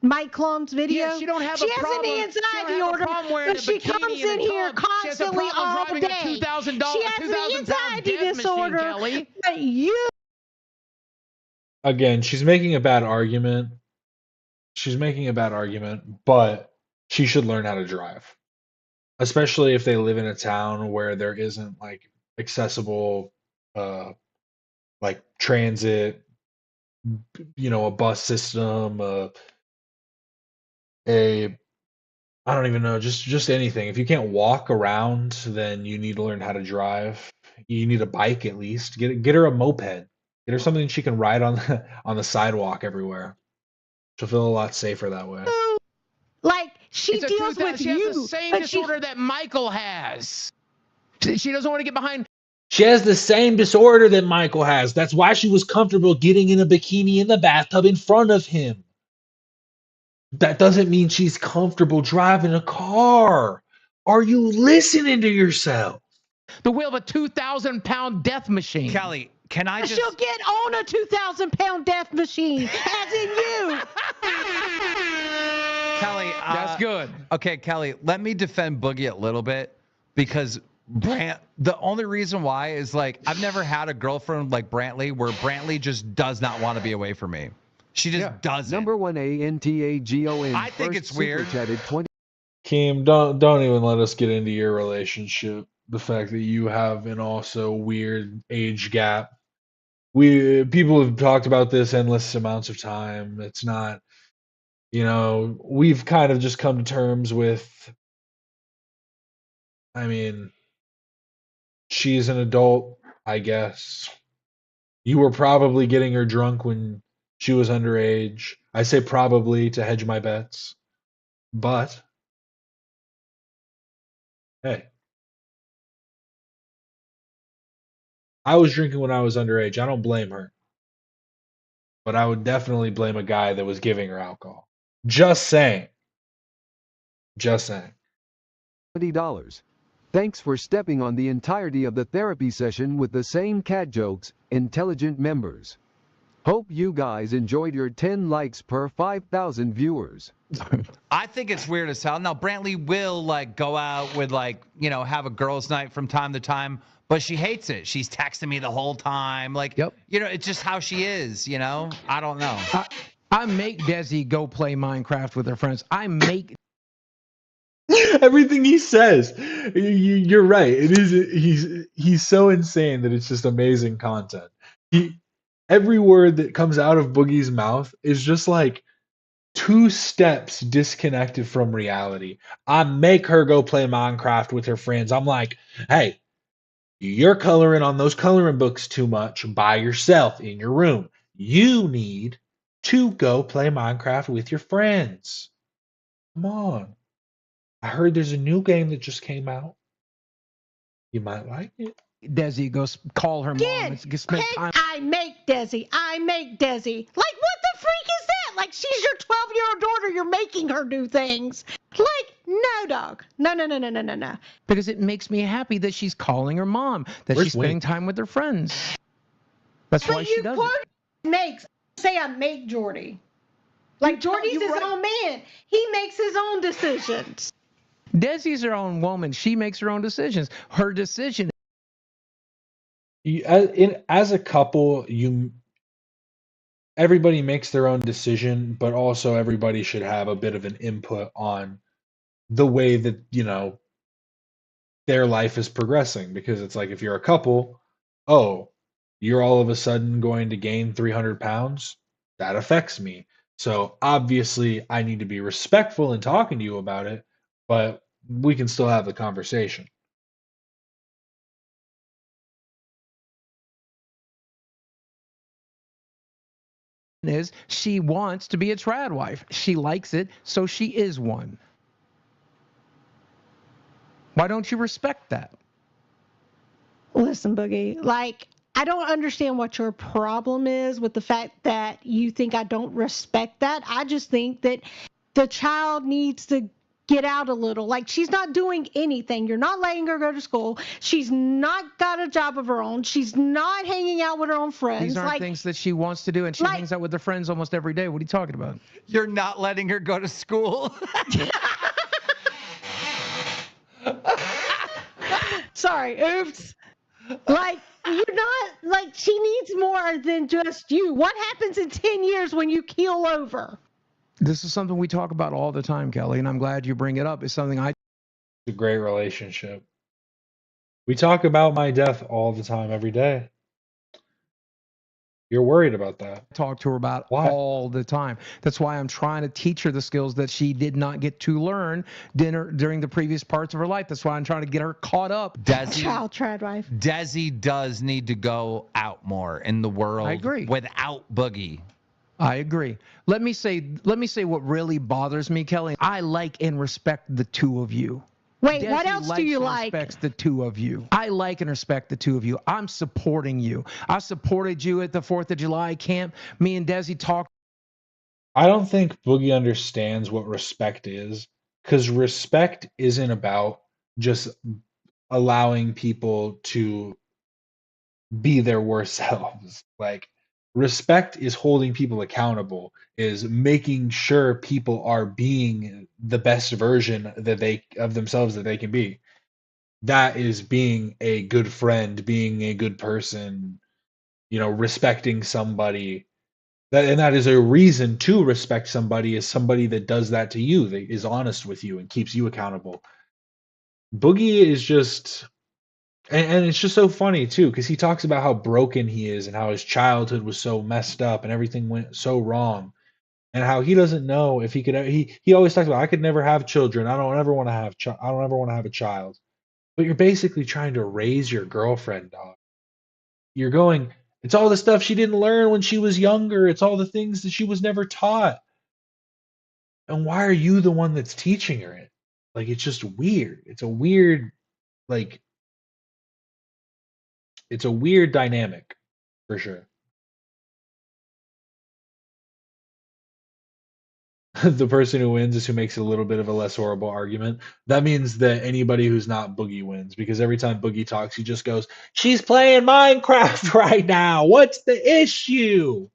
Mike Klum's video. Yeah, she don't have she a has problem. an anxiety order, but she comes in here constantly all day. She has an anxiety disorder. But you. Again, she's making a bad argument. She's making a bad argument, but she should learn how to drive. Especially if they live in a town where there isn't like accessible like transit, a bus system, I don't even know, just anything. If you can't walk around, then you need to learn how to drive. You need a bike at least. Get her a moped. Get her something she can ride on on the sidewalk everywhere. She'll feel a lot safer that way. Like she deals with she you. has the same disorder that Michael has. She doesn't want to get behind. She has the same disorder that Michael has. That's why she was comfortable getting in a bikini in the bathtub in front of him. That doesn't mean she's comfortable driving a car. Are you listening to yourself? The wheel of a 2,000-pound death machine. Kelly, can I just... She'll get on a 2,000-pound death machine, as in you. Kelly, that's good. Okay, Kelly, let me defend Boogie a little bit because the only reason why is like I've never had a girlfriend like Brantley where Brantley just does not want to be away from me. She just doesn't. Number 1 ANTAGON. I think it's weird. Keem, don't even let us get into your relationship. The fact that you have an also weird age gap. People have talked about this endless amounts of time. It's not, we've kind of just come to terms with, I mean, she's an adult, I guess. You were probably getting her drunk when she was underage. I say probably to hedge my bets. But, hey. I was drinking when I was underage. I don't blame her. But I would definitely blame a guy that was giving her alcohol. Just saying. Just saying. $20. Thanks for stepping on the entirety of the therapy session with the same cat jokes, intelligent members. Hope you guys enjoyed your 10 likes per 5,000 viewers. I think it's weird as hell. Now, Brantley will like go out with have a girls' night from time to time, but she hates it. She's texting me the whole time. Like, it's just how she is, I don't know. I make Desi go play Minecraft with her friends. I make everything he says. You're right. It is. He's so insane that it's just amazing content. Every word that comes out of Boogie's mouth is just like 2 steps disconnected from reality. I make her go play Minecraft with her friends. I'm like, hey, you're coloring on those coloring books too much by yourself in your room. You need to go play Minecraft with your friends. Come on. I heard there's a new game that just came out. You might like it. Desi goes call her mom. Spend time. I make Desi. Like, what the freak is that? Like, she's your 12-year-old daughter. You're making her do things. Like, no, dog. No. Because it makes me happy that she's calling her mom, that she's spending time with her friends. That's why she does it. Say I make Jordy. Like, Jordy's his own man. He makes his own decisions. Desi's her own woman. She makes her own decisions. Her decision. As a couple, everybody makes their own decision, but also everybody should have a bit of an input on the way that their life is progressing. Because it's like if you're a couple, you're all of a sudden going to gain 300 pounds. That affects me. So obviously, I need to be respectful in talking to you about it, but we can still have the conversation. Is she wants to be a trad wife. She likes it, so she is one. Why don't you respect that? Listen, Boogie, like, I don't understand what your problem is with the fact that you think I don't respect that. I just think that the child needs to get out a little. Like, she's not doing anything. You're not letting her go to school. She's not got a job of her own. She's not hanging out with her own friends. These aren't things that she wants to do, and she hangs out with her friends almost every day. What are you talking about? You're not letting her go to school. Sorry, oops. Like, you're not, like, she needs more than just you. What happens in 10 years when you keel over? This is something we talk about all the time, Kelly, and I'm glad you bring it up. It's something It's a great relationship. We talk about my death all the time, every day. You're worried about that. talk to her about Why? all the time. That's why I'm trying to teach her the skills that she did not get to learn during the previous parts of her life. That's why I'm trying to get her caught up. Child trad wife. Desi does need to go out more in the world. I agree. Without Boogie. I agree. Let me say what really bothers me, Kelly. I like and respect the two of you. Wait, Desi what else do likes you and like? respects the two of you. I like and respect the two of you. I'm supporting you. I supported you at the 4th of July camp. Me and Desi talked. I don't think Boogie understands what respect is, because respect isn't about just allowing people to be their worst selves. Like, respect is holding people accountable, is making sure people are being the best version of themselves that they can be. That is being a good friend, being a good person, respecting somebody. That is a reason to respect somebody, is somebody that does that to you, that is honest with you and keeps you accountable. Boogie is just, and it's just so funny too, because he talks about how broken he is and how his childhood was so messed up and everything went so wrong, and how he doesn't know if he could. He always talks about, I could never have children. I don't ever want to have. I don't ever want to have a child. But you're basically trying to raise your girlfriend, dog. You're going, it's all the stuff she didn't learn when she was younger. It's all the things that she was never taught. And why are you the one that's teaching her it? Like, it's just weird. It's a weird, like, it's a weird dynamic, for sure. The person who wins is who makes a little bit of a less horrible argument. That means that anybody who's not Boogie wins, because every time Boogie talks, he just goes, she's playing Minecraft right now. What's the issue?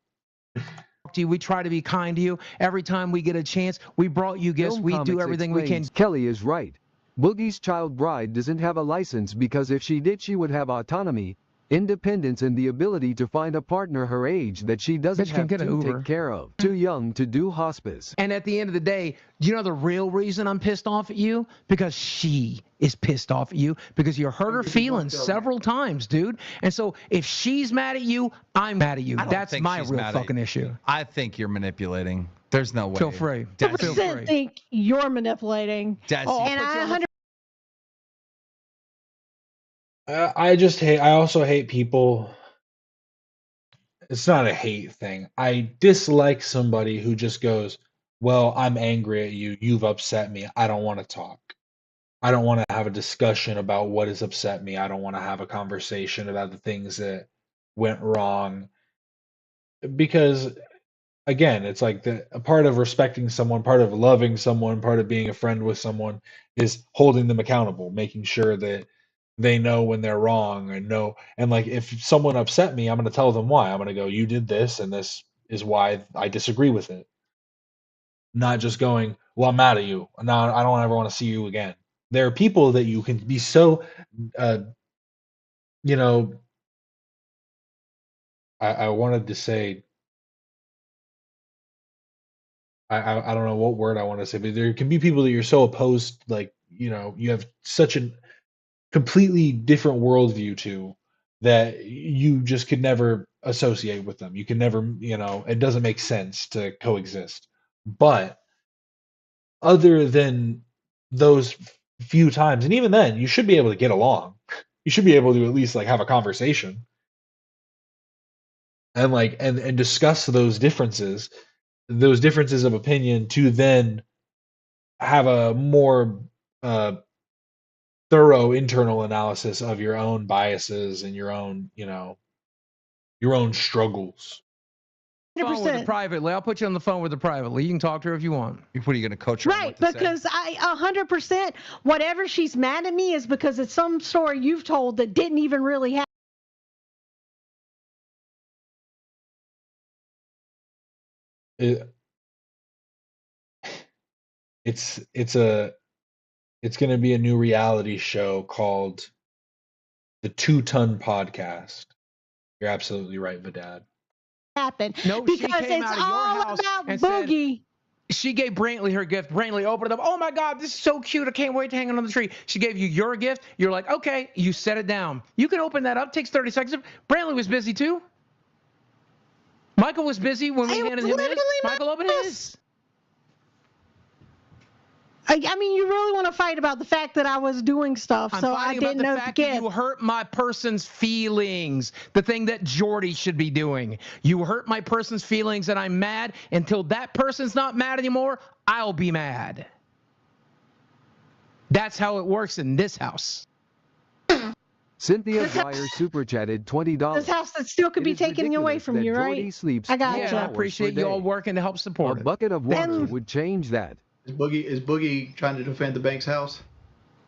We try to be kind to you. Every time we get a chance, we brought you gifts. We do everything we can. Kelly is right. Boogie's child bride doesn't have a license, because if she did, she would have autonomy, independence, and the ability to find a partner her age that she doesn't have to take care of. Too young to do hospice. And at the end of the day, do you know the real reason I'm pissed off at you? Because she is pissed off at you, because you hurt her feelings several times, dude. And so if she's mad at you, I'm mad at you. That's my real fucking issue. I think you're manipulating. There's no way. Feel free. Feel free. think you're manipulating. Desi. And I 100. I also hate people. It's not a hate thing. I dislike somebody who just goes, well, I'm angry at you. You've upset me. I don't want to talk. I don't want to have a discussion about what has upset me. I don't want to have a conversation about the things that went wrong. Because, again, it's like a part of respecting someone, part of loving someone, part of being a friend with someone is holding them accountable, making sure that they know when they're wrong, and like, if someone upset me, I'm going to tell them why. I'm going to go, you did this, and this is why I disagree with it. Not just going, well, I'm mad at you. Now I don't ever want to see you again. There are people that you can be so, I wanted to say, I don't know what word I want to say, but there can be people that you're so opposed, like, you have such a completely different worldview to, that you just could never associate with them. You can never, it doesn't make sense to coexist. But other than those few times, and even then, you should be able to get along. You should be able to at least like have a conversation and like and discuss those differences of opinion, to then have a more thorough internal analysis of your own biases and your own, your own struggles. Phone with her privately. I'll put you on the phone with her privately. You can talk to her if you want. What are you going to coach her? Right, because I 100% whatever she's mad at me is because it's some story you've told that didn't even really happen. It's going to be a new reality show called the 2-Ton Podcast. You're absolutely right, Vidad. Happen. No, because she came it's out of your all house about and Boogie. She gave Brantley her gift. Brantley opened it up. Oh my God, this is so cute. I can't wait to hang it on the tree. She gave you your gift. You're like, okay, you set it down. You can open that up. Takes 30 seconds. Brantley was busy too. Michael was busy when we handed him his. Michael opened his. I mean, you really want to fight about the fact that I was doing stuff, I'm so I fighting didn't about know the fact that you hurt my person's feelings. The thing that Jordy should be doing. You hurt my person's feelings, and I'm mad. Until that person's not mad anymore, I'll be mad. That's how it works in this house. Cynthia Dwyer super chatted $20. This house that still could be taken away from you, right? I got Yeah, I appreciate you all working to help support A it. bucket of water would change that. Is Boogie trying to defend the bank's house?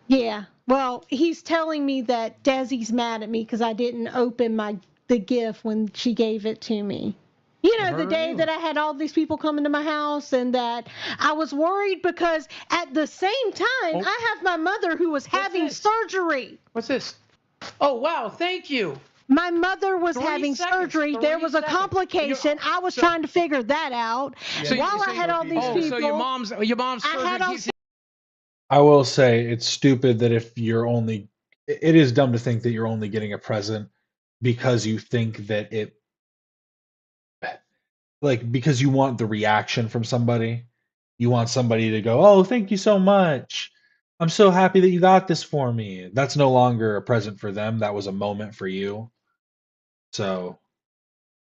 Yeah. Well, he's telling me that Desi's mad at me because I didn't open the gift when she gave it to me. You know, the day that I had all these people coming to my house, and that I was worried because at the same time, I have my mother who was having surgery. What's this? Oh, wow. Thank you. My mother was having surgery. There was a complication. I was trying to figure that out. While I had all these people. So your mom's surgery. I will say it's stupid that if you're only, it is dumb to think that you're only getting a present because you think that because you want the reaction from somebody. You want somebody to go, oh, thank you so much. I'm so happy that you got this for me. That's no longer a present for them. That was a moment for you. So,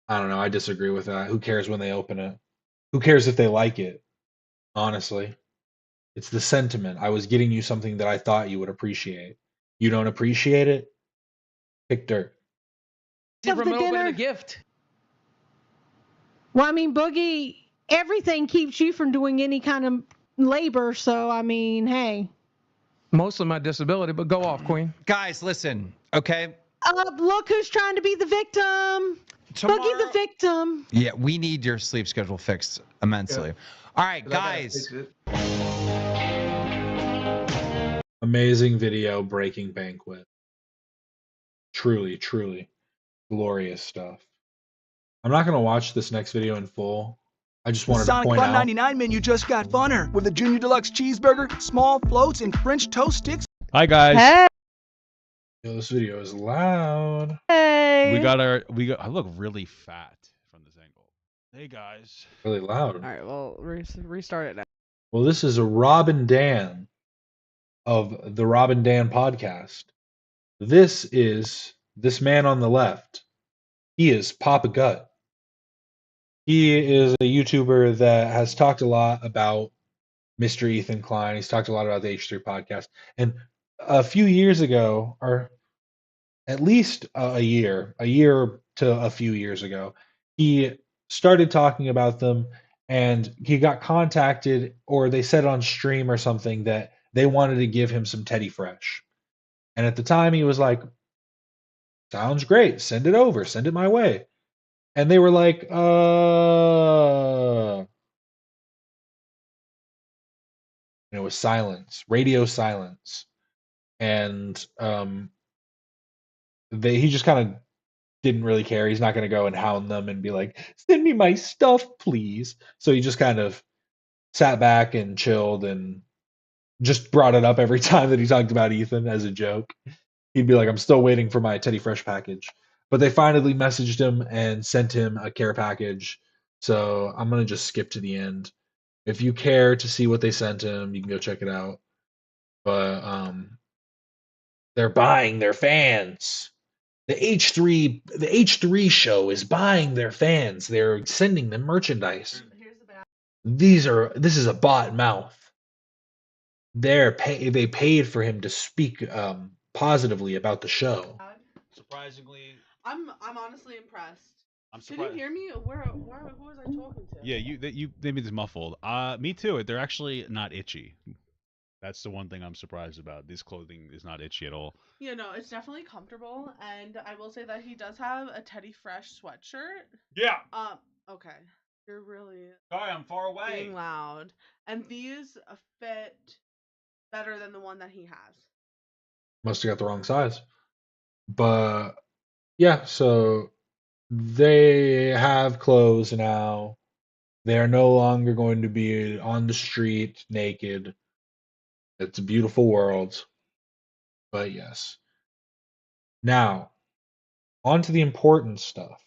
I don't know. I disagree with that. Who cares when they open it? Who cares if they like it? Honestly. It's the sentiment. I was getting you something that I thought you would appreciate. You don't appreciate it? Pick dirt. A gift. Well, I mean, Boogie, everything keeps you from doing any kind of labor. So, I mean, hey. Mostly my disability, but go off, Queen. Guys, listen, okay? Look who's trying to be the victim. Boogie the victim. Yeah, we need your sleep schedule fixed immensely. All right, guys. Amazing video, breaking banquet. Truly, truly glorious stuff. I'm not going to watch this next video in full. I just wanted to Sonic point Fun out. 99 menu just got funner with a Junior Deluxe cheeseburger, small floats, and French toast sticks. Hi guys. Yo, this video is loud. Hey. I look really fat from this angle. Hey guys. Really loud. All right, well, restart it now. Well, this is a Robin Dan of the Robin Dan podcast. This is this man on the left. He is Papa Gut. He is a YouTuber that has talked a lot about Mr. Ethan Klein. He's talked a lot about the H3 podcast. And a few years ago, or at least a year to a few years ago, he started talking about them, and he got contacted, or they said on stream or something that they wanted to give him some Teddy Fresh. And at the time he was like, sounds great, send it over, send it my way. And they were like, and it was silence, radio silence. And he just kind of didn't really care. He's not going to go and hound them and be like, send me my stuff, please. So he just kind of sat back and chilled and just brought it up every time that he talked about Ethan as a joke. He'd be like, I'm still waiting for my Teddy Fresh package. But they finally messaged him and sent him a care package. So I'm going to just skip to the end. If you care to see what they sent him, you can go check it out. But they're buying their fans. The H3 show is buying their fans. They're sending them merchandise. This is a bought mouth. they paid for him to speak positively about the show. Surprisingly, I'm honestly impressed. I'm Can surprised. you hear me? Who was I talking to? Yeah, they made this muffled. Me too. They're actually not itchy. That's the one thing I'm surprised about. This clothing is not itchy at all. Yeah, no, it's definitely comfortable, and I will say that he does have a Teddy Fresh sweatshirt. Yeah. Okay. You're really Sorry, I'm far away. being loud. And these fit better than the one that he has. Must have got the wrong size. But yeah, so they have clothes now. They are no longer going to be on the street naked. It's a beautiful world. But yes. Now, on to the important stuff.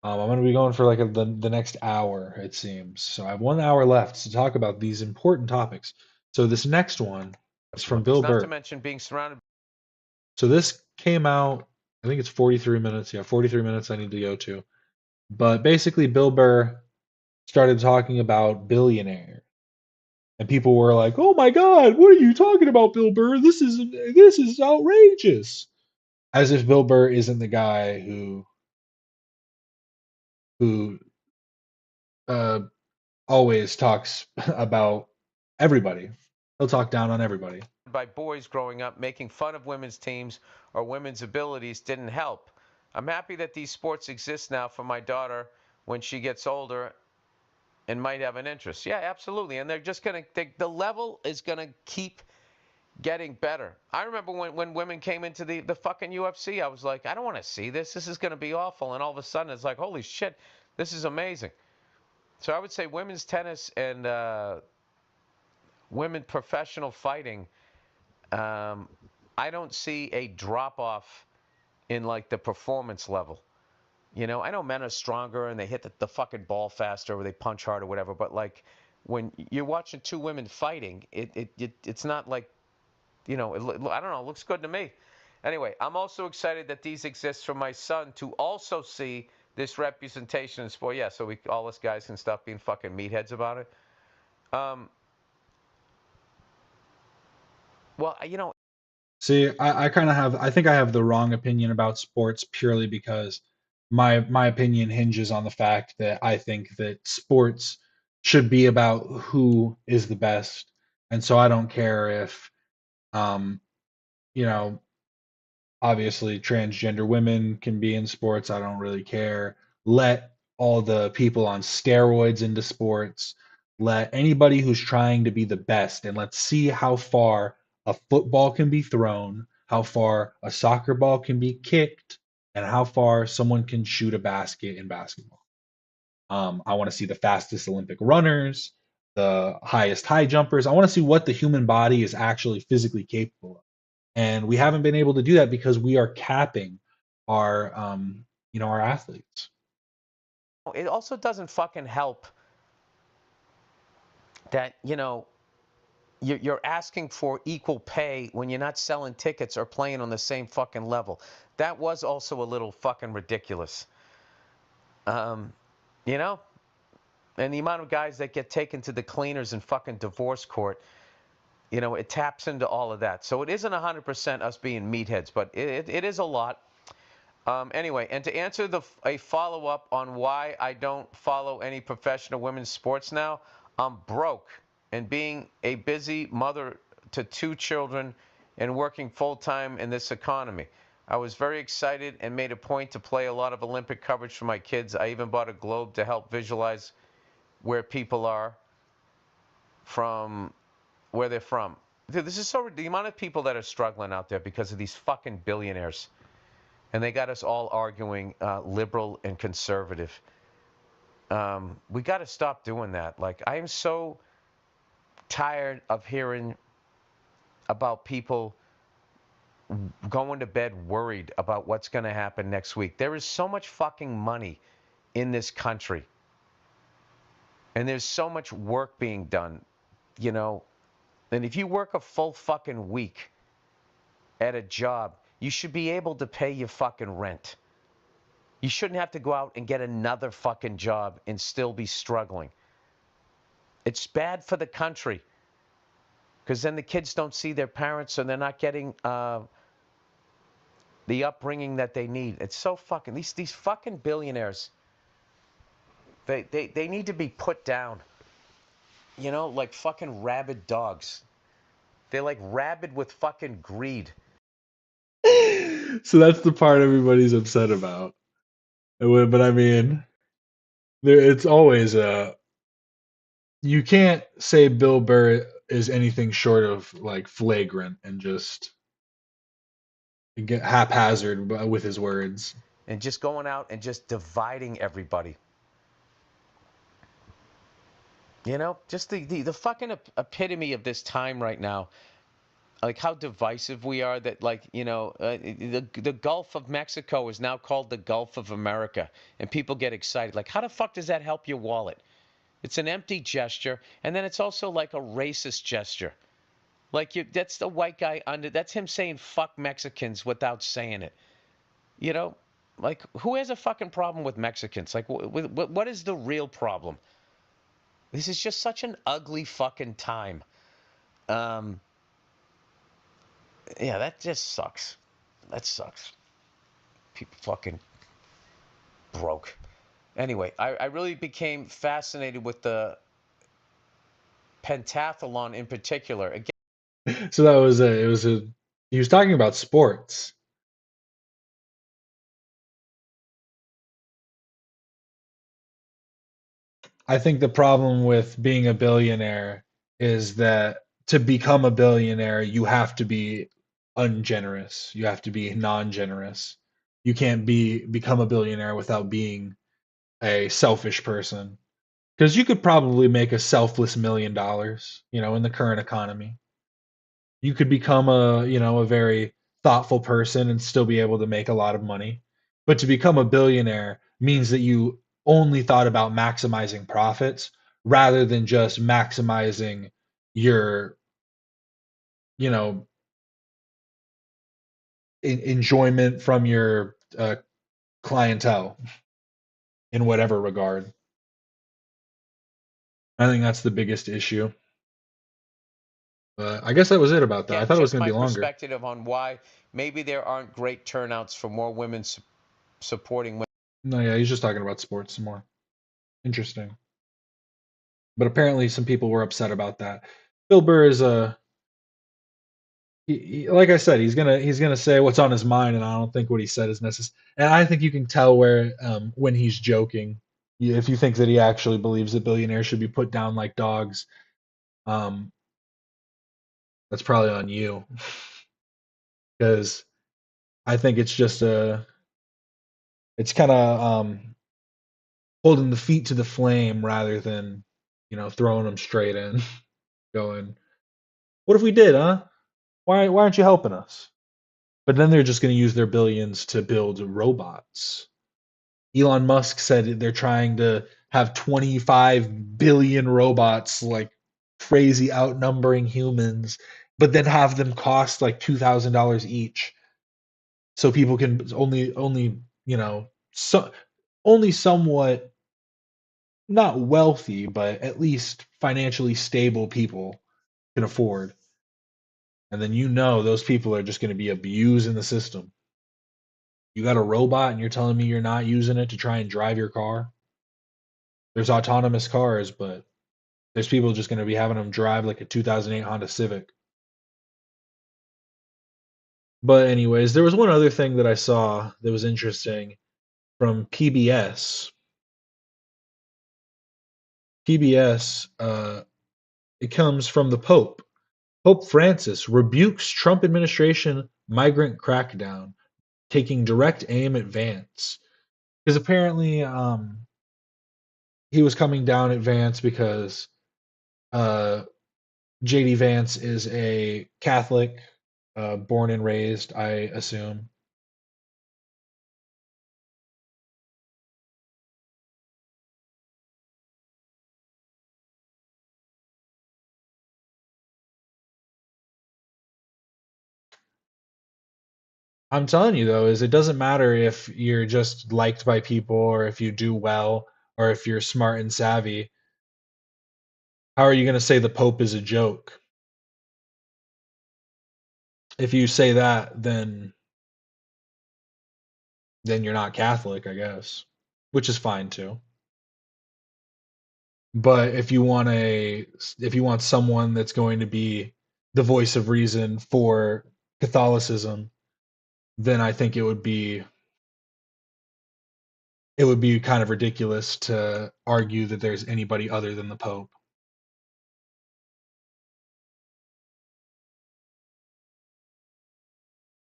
I'm going to be going for like the next hour, it seems. So I have 1 hour left to talk about these important topics. So this next one is from Bill Not Burr. to mention being surrounded. So this came out, I think it's 43 minutes. Yeah, 43 minutes I need to go to. But basically, Bill Burr started talking about billionaires. And people were like, "Oh my God, what are you talking about, Bill Burr? This is outrageous." As if Bill Burr isn't the guy who always talks about everybody. He'll talk down on everybody. By boys growing up, making fun of women's teams or women's abilities didn't help. I'm happy that these sports exist now for my daughter when she gets older and might have an interest. Yeah, absolutely. And they're just going to, the level is going to keep getting better. I remember when women came into the fucking UFC, I was like, I don't want to see this. This is going to be awful. And all of a sudden, it's like, holy shit, this is amazing. So I would say women's tennis and women professional fighting, I don't see a drop-off in, like, the performance level. You know, I know men are stronger and they hit the fucking ball faster or they punch hard or whatever, but, like, when you're watching two women fighting, it's not like, you know, I don't know, it looks good to me. Anyway, I'm also excited that these exist for my son to also see this representation in sport. Yeah, so all us guys can stop being fucking meatheads about it. Well, you know. See, I think I have the wrong opinion about sports purely because my opinion hinges on the fact that I think that sports should be about who is the best. And so I don't care if you know, obviously transgender women can be in sports. I don't really care. Let all the people on steroids into sports. Let anybody who's trying to be the best, and let's see how far a football can be thrown, how far a soccer ball can be kicked, and how far someone can shoot a basket in basketball. I want to see the fastest Olympic runners, the highest high jumpers. I want to see what the human body is actually physically capable of. And we haven't been able to do that because we are capping our our athletes. It also doesn't fucking help that, you know, you're asking for equal pay when you're not selling tickets or playing on the same fucking level. That was also a little fucking ridiculous. You know? And the amount of guys that get taken to the cleaners in fucking divorce court, you know, it taps into all of that. So it isn't 100% us being meatheads, but it is a lot. Anyway, and to answer a follow-up on why I don't follow any professional women's sports now, I'm broke. And being a busy mother to 2 children and working full-time in this economy. I was very excited and made a point to play a lot of Olympic coverage for my kids. I even bought a globe to help visualize where people are from, where they're from. Dude, this is so, the amount of people that are struggling out there because of these fucking billionaires. And they got us all arguing liberal and conservative. We got to stop doing that. Like, I am so tired of hearing about people going to bed worried about what's going to happen next week. There is so much fucking money in this country. And there's so much work being done, you know. And if you work a full fucking week at a job, you should be able to pay your fucking rent. You shouldn't have to go out and get another fucking job and still be struggling. It's bad for the country because then the kids don't see their parents and they're not getting the upbringing that they need. It's so fucking, these fucking billionaires, they need to be put down. You know, like fucking rabid dogs. They're like rabid with fucking greed. So that's the part everybody's upset about. But I mean, it's always you can't say Bill Burr is anything short of like flagrant and just get haphazard with his words. And just going out and just dividing everybody. You know, just the fucking epitome of this time right now. Like how divisive we are that, like, you know, the Gulf of Mexico is now called the Gulf of America. And people get excited. Like, how the fuck does that help your wallet? It's an empty gesture. And then it's also like a racist gesture. Like, that's the white guy that's him saying fuck Mexicans without saying it. You know, like, who has a fucking problem with Mexicans? Like, what is the real problem? This is just such an ugly fucking time. Yeah, that just sucks. That sucks. People fucking broke. Anyway, I really became fascinated with the pentathlon in particular. Again, So that was he was talking about sports. I think the problem with being a billionaire is that to become a billionaire, you have to be ungenerous. You have to be non-generous. You can't become a billionaire without being a selfish person. Because you could probably make a selfless $1 million, you know, in the current economy. You could become a very thoughtful person and still be able to make a lot of money. But to become a billionaire means that you only thought about maximizing profits rather than just maximizing your, you know, enjoyment from your clientele in whatever regard. I think that's the biggest issue. I guess that was it about that. I thought it was going to be longer. Perspective on why maybe there aren't great turnouts for more women supporting women. No, yeah, he's just talking about sports some more. Interesting. But apparently some people were upset about that. Bill Burr is like I said, he's gonna say what's on his mind, and I don't think what he said is necessary. And I think you can tell where when he's joking. If you think that he actually believes that billionaires should be put down like dogs, that's probably on you. Because I think it's just it's kind of holding the feet to the flame rather than, you know, throwing them straight in, going, "What if we did, huh? Why aren't you helping us?" But then they're just going to use their billions to build robots. Elon Musk said they're trying to have 25 billion robots, like crazy, outnumbering humans, but then have them cost like $2,000 each, so people can only you know, only somewhat not wealthy, but at least financially stable people can afford. And then, you know, those people are just going to be abusing the system. You got a robot and you're telling me you're not using it to try and drive your car? There's autonomous cars, but there's people just going to be having them drive like a 2008 Honda Civic. But anyways, there was one other thing that I saw that was interesting from PBS. PBS, it comes from the Pope. Pope Francis rebukes Trump administration migrant crackdown, taking direct aim at Vance. Because apparently he was coming down at Vance because JD Vance is a Catholic, born and raised, I assume. I'm telling you though, is it doesn't matter if you're just liked by people or if you do well or if you're smart and savvy. How are you going to say the Pope is a joke? If you say that, then you're not Catholic, I guess, which is fine too. But if you want someone that's going to be the voice of reason for Catholicism, then I think it would be kind of ridiculous to argue that there's anybody other than the Pope.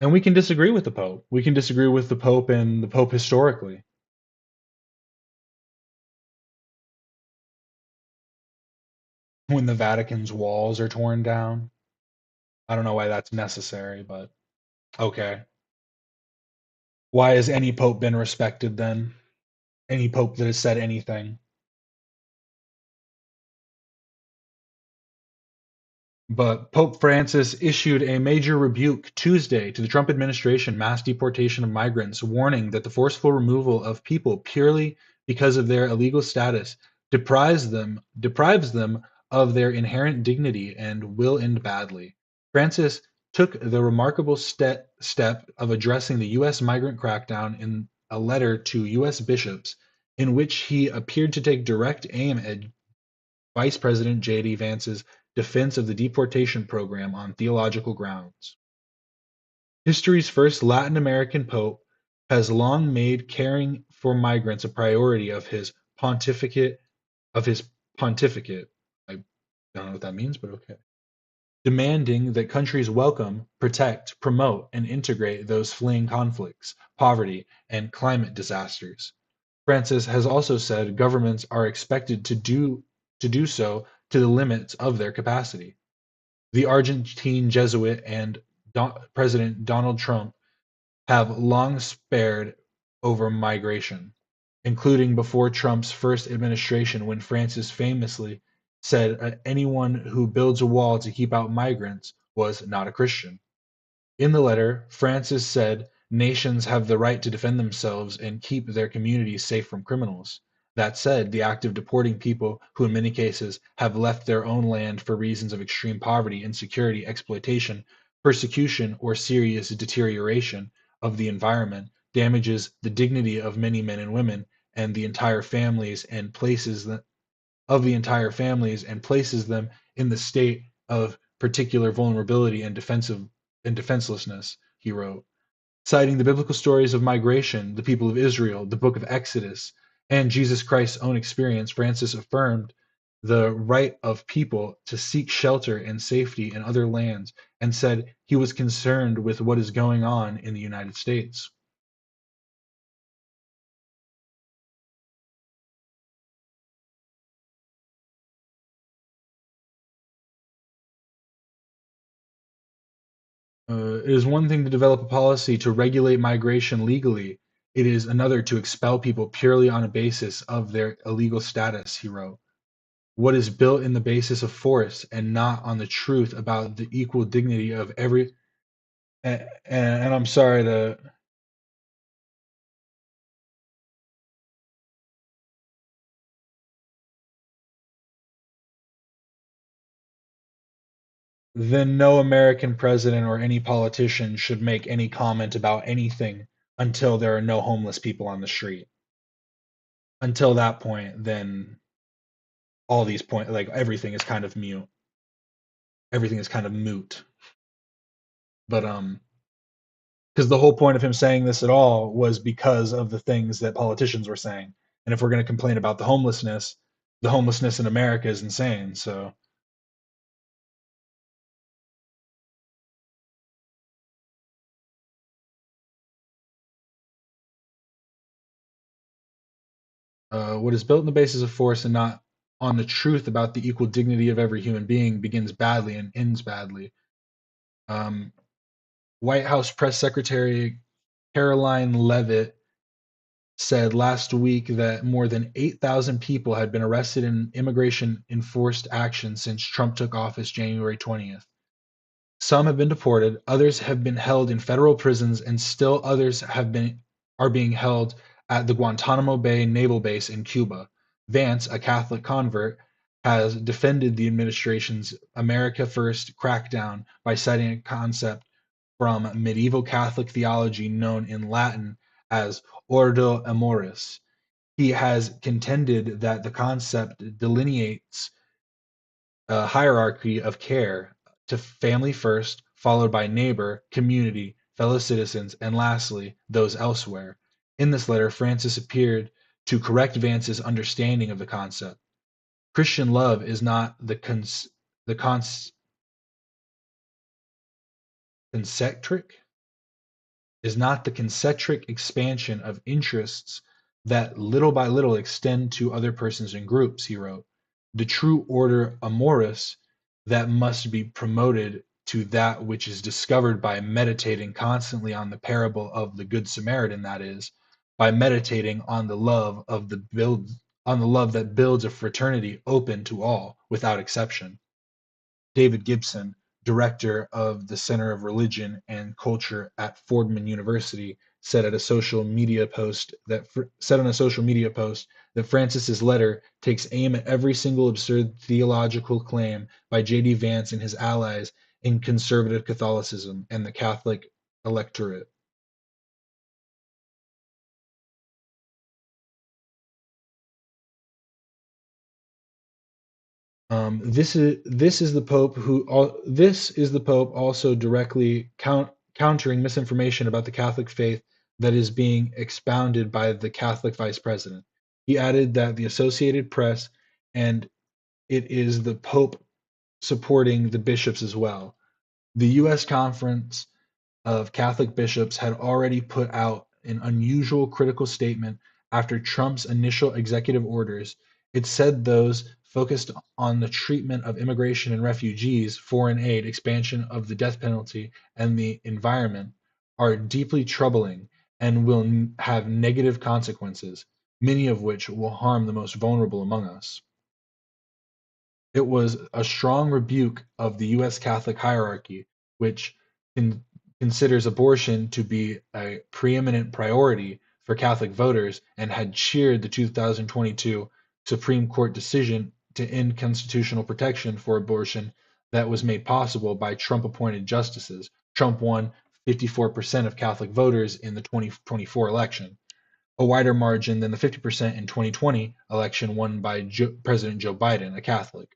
And we can disagree with the Pope. We can disagree with the Pope and the Pope historically. When the Vatican's walls are torn down. I don't know why that's necessary, but okay. Why has any Pope been respected then? Any Pope that has said anything? But Pope Francis issued a major rebuke Tuesday to the Trump administration mass deportation of migrants, warning that the forceful removal of people purely because of their illegal status deprives them of their inherent dignity and will end badly. Francis took the remarkable step of addressing the U.S. migrant crackdown in a letter to U.S. bishops, in which he appeared to take direct aim at Vice President J.D. Vance's defense of the deportation program on theological grounds. History's first Latin American pope has long made caring for migrants a priority of his pontificate. I don't know what that means, but okay. Demanding that countries welcome, protect, promote, and integrate those fleeing conflicts, poverty, and climate disasters. Francis has also said governments are expected to do so to the limits of their capacity. The Argentine Jesuit and President Donald Trump have long spared over migration, including before Trump's first administration when Francis famously said anyone who builds a wall to keep out migrants was not a Christian. In the letter, Francis said nations have the right to defend themselves and keep their communities safe from criminals. That said, the act of deporting people who in many cases have left their own land for reasons of extreme poverty, insecurity, exploitation, persecution, or serious deterioration of the environment damages the dignity of many men and women and the entire families and places them in the state of particular vulnerability and defenselessness, he wrote. Citing the biblical stories of migration, the people of Israel, the book of Exodus, and Jesus Christ's own experience, Francis affirmed the right of people to seek shelter and safety in other lands and said he was concerned with what is going on in the United States. It is one thing to develop a policy to regulate migration legally. It is another to expel people purely on a basis of their illegal status, he wrote. What is built in the basis of force and not on the truth about the equal dignity of every. And I'm sorry to. Then no American president or any politician should make any comment about anything until there are no homeless people on the street. Until that point, then all these points, like everything is kind of mute. Everything is kind of moot. But because the whole point of him saying this at all was because of the things that politicians were saying. And if we're going to complain about the homelessness in America is insane. So what is built on the basis of force and not on the truth about the equal dignity of every human being begins badly and ends badly. White House Press Secretary Caroline Leavitt said last week that more than 8,000 people had been arrested in immigration enforced action since Trump took office January 20th. Some have been deported, others have been held in federal prisons, and still others are being held at the Guantanamo Bay Naval Base in Cuba. Vance, a Catholic convert, has defended the administration's America First crackdown by citing a concept from medieval Catholic theology known in Latin as ordo amoris. He has contended that the concept delineates a hierarchy of care to family first, followed by neighbor, community, fellow citizens, and lastly, those elsewhere. In this letter, Francis appeared to correct Vance's understanding of the concept. Christian love is not the concentric expansion of interests that little by little extend to other persons and groups, he wrote. The true order amoris that must be promoted to that which is discovered by meditating constantly on the parable of the Good Samaritan, that is, by meditating on the love that builds a fraternity open to all, without exception. David Gibson, director of the Center of Religion and Culture at Fordham University, said on a social media post that Francis's letter takes aim at every single absurd theological claim by J.D. Vance and his allies in conservative Catholicism and the Catholic electorate. This is the Pope also directly countering misinformation about the Catholic faith that is being expounded by the Catholic Vice President. He added that the Associated Press and it is the Pope supporting the bishops as well. The U.S. Conference of Catholic Bishops had already put out an unusual critical statement after Trump's initial executive orders. It said those focused on the treatment of immigration and refugees, foreign aid, expansion of the death penalty, and the environment are deeply troubling and will have negative consequences, many of which will harm the most vulnerable among us. It was a strong rebuke of the U.S. Catholic hierarchy, which considers abortion to be a preeminent priority for Catholic voters and had cheered the 2022 Supreme Court decision to end constitutional protection for abortion that was made possible by Trump-appointed justices. Trump won 54% of Catholic voters in the 2024 election, a wider margin than the 50% in 2020 election won by President Joe Biden, a Catholic.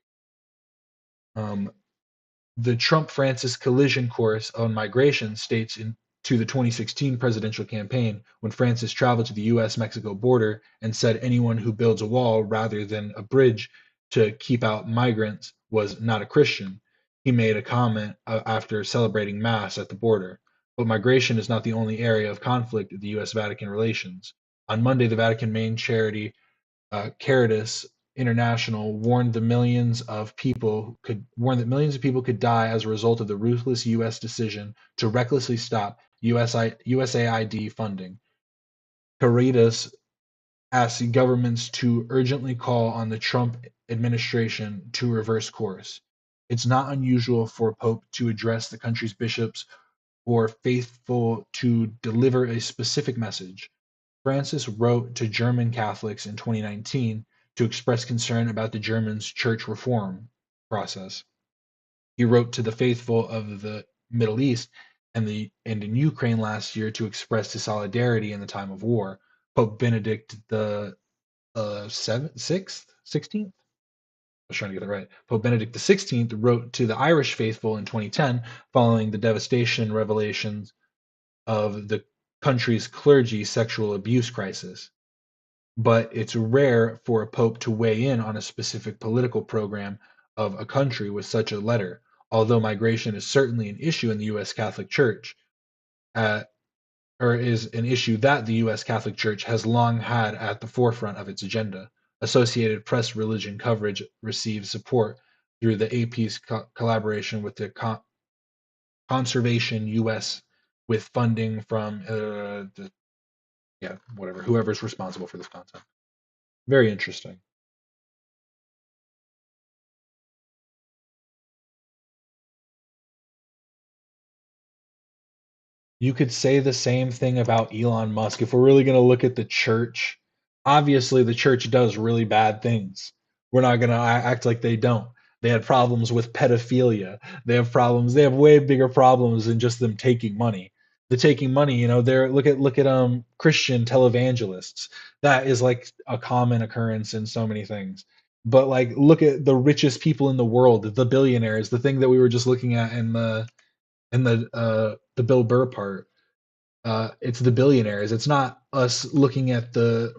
The Trump-Francis collision course on migration states to the 2016 presidential campaign when Francis traveled to the U.S.-Mexico border and said anyone who builds a wall rather than a bridge to keep out migrants was not a Christian. He made a comment after celebrating Mass at the border. But migration is not the only area of conflict in the U.S.-Vatican relations. On Monday, the Vatican main charity, Caritas International, warned that millions of people could die as a result of the ruthless U.S. decision to recklessly stop USAID funding. Caritas asked governments to urgently call on the Trump administration to reverse course. It's not unusual for a pope to address the country's bishops or faithful to deliver a specific message. Francis wrote to German Catholics in 2019 to express concern about the Germans' church reform process. He wrote to the faithful of the Middle East and in Ukraine last year to express his solidarity in the time of war. Pope Benedict the 16th? I was trying to get it right. Pope Benedict XVI wrote to the Irish faithful in 2010 following the devastation revelations of the country's clergy sexual abuse crisis. But it's rare for a pope to weigh in on a specific political program of a country with such a letter, although migration is certainly an issue in the U.S. Catholic Church, or is an issue that the U.S. Catholic Church has long had at the forefront of its agenda. Associated Press religion coverage receives support through the AP's collaboration with the Conservation U.S. with funding from whoever's responsible for this content. Very interesting. You could say the same thing about Elon Musk. If we're really going to look at the church, obviously the church does really bad things. We're not gonna act like they don't. They had problems with pedophilia. They have problems. They have way bigger problems than just them taking money. The taking money, they're look at Christian televangelists. That is like a common occurrence in so many things. But like look at the richest people in the world, the billionaires, the thing that we were just looking at in the Bill Burr part. It's the billionaires. It's not us looking at the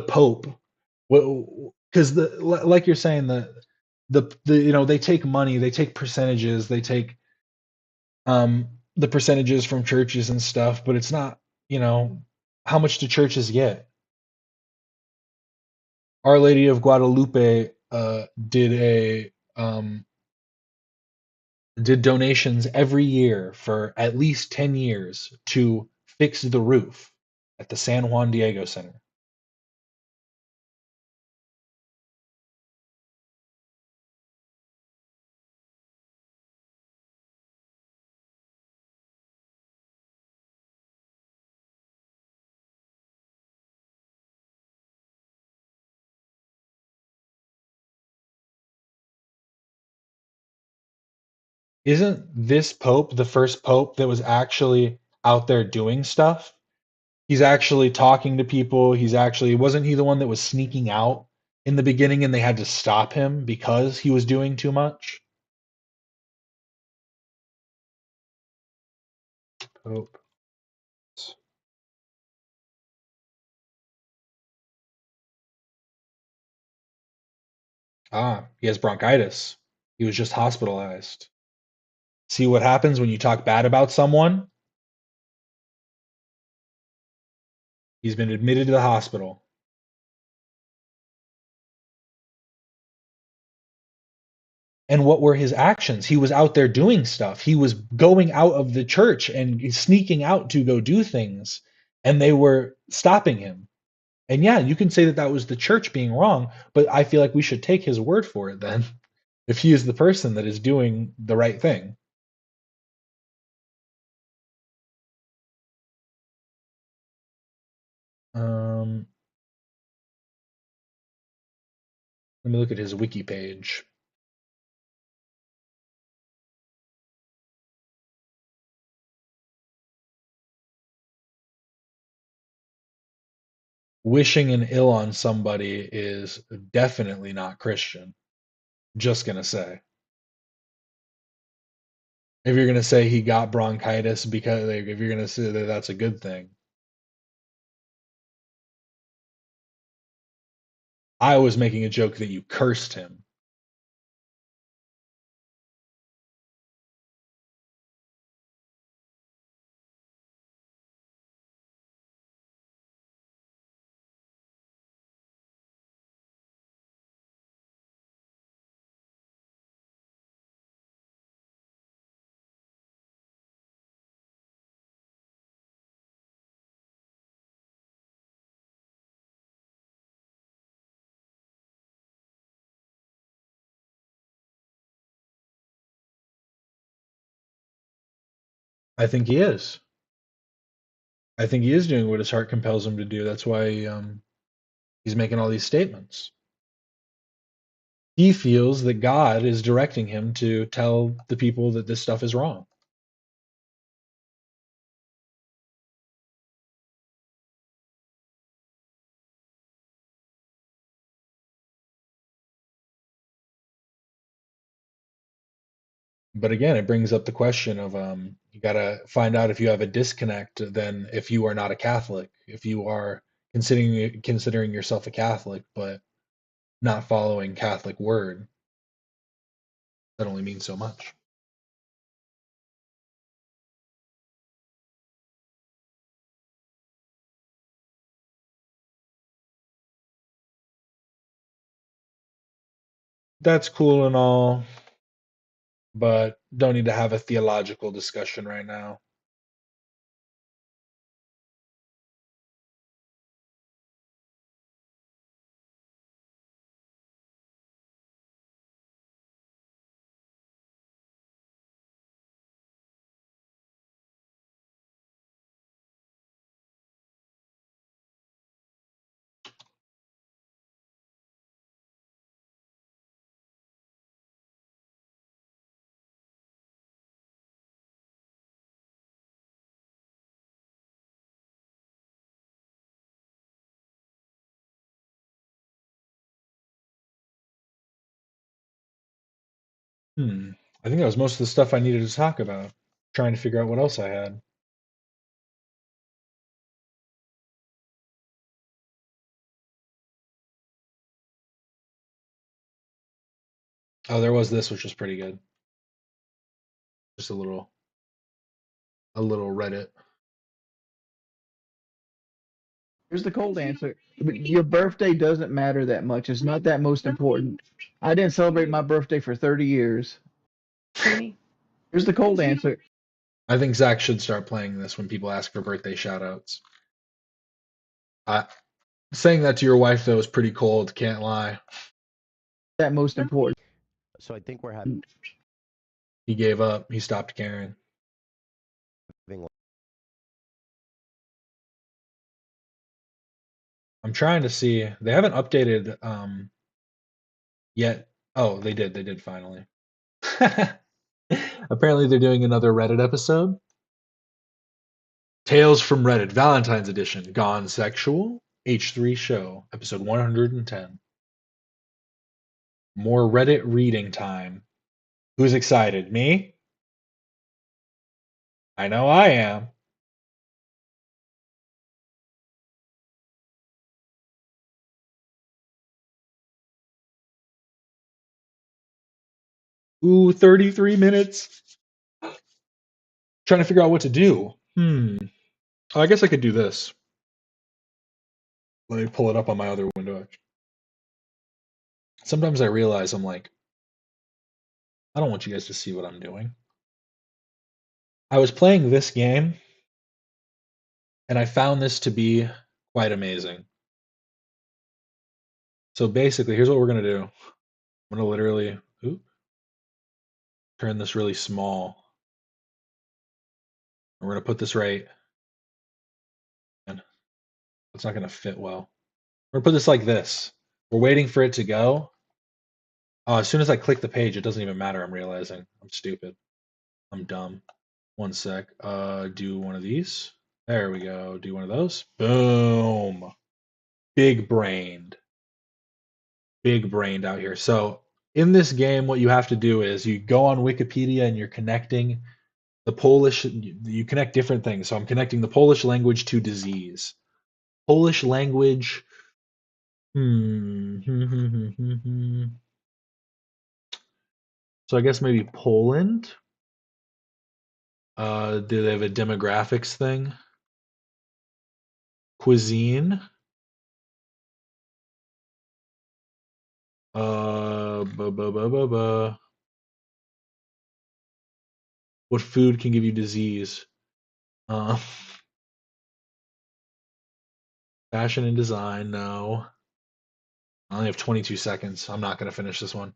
Pope. Because like you're saying, the they take money, they take percentages, they take the percentages from churches and stuff, but it's not, how much do churches get? Our Lady of Guadalupe did donations every year for at least 10 years to fix the roof at the San Juan Diego Center. Isn't this Pope the first Pope that was actually out there doing stuff? He's actually talking to people. Wasn't he the one that was sneaking out in the beginning and they had to stop him because he was doing too much? Pope. He has bronchitis. He was just hospitalized. See what happens when you talk bad about someone? He's been admitted to the hospital. And what were his actions? He was out there doing stuff. He was going out of the church and sneaking out to go do things, and they were stopping him. And yeah, you can say that that was the church being wrong, but I feel like we should take his word for it then, if he is the person that is doing the right thing. Let me look at his wiki page. Wishing an ill on somebody is definitely not Christian. Just gonna say. If you're gonna say he got bronchitis because, like, if you're gonna say that that's a good thing, I was making a joke that you cursed him. I think he is. I think he is doing what his heart compels him to do. That's why he's making all these statements. He feels that God is directing him to tell the people that this stuff is wrong. But again, it brings up the question of you got to find out if you have a disconnect then if you are not a Catholic, if you are considering yourself a Catholic but not following Catholic word, that only means so much. That's cool and all, but don't need to have a theological discussion right now. I think that was most of the stuff I needed to talk about. Trying to figure out what else I had. Oh, there was this, which was pretty good. Just a little Reddit. Here's the cold answer. But your birthday doesn't matter that much. It's not that most important. I didn't celebrate my birthday for 30 years. Here's the cold answer. I think Zach should start playing this when people ask for birthday shoutouts. Saying that to your wife, though, is pretty cold. Can't lie. That most important. So I think we're having. He gave up. He stopped caring. I'm trying to see. They haven't updated yet. Oh, they did. They did finally. Apparently, they're doing another Reddit episode. Tales from Reddit, Valentine's Edition, Gone Sexual, H3 Show, episode 110. More Reddit reading time. Who's excited? Me? I know I am. Ooh, 33 minutes. Trying to figure out what to do. Oh, I guess I could do this. Let me pull it up on my other window. Sometimes I realize I'm like, I don't want you guys to see what I'm doing. I was playing this game, and I found this to be quite amazing. So basically, here's what we're going to do. I'm going to literally turn this really small. We're going to put this right. And it's not going to fit well. We're going to put this like this. We're waiting for it to go. Oh, as soon as I click the page, it doesn't even matter, I'm realizing. I'm stupid. I'm dumb. One sec. Do one of these. There we go. Do one of those. Boom. Big brained. Big brained out here. So in this game, what you have to do is you go on Wikipedia and you're connecting the Polish, you connect different things. So I'm connecting the Polish language to disease. Polish language. So I guess maybe Poland. Do they have a demographics thing? Cuisine. What food can give you disease? Fashion and design, no. I only have 22 seconds. I'm not going to finish this one.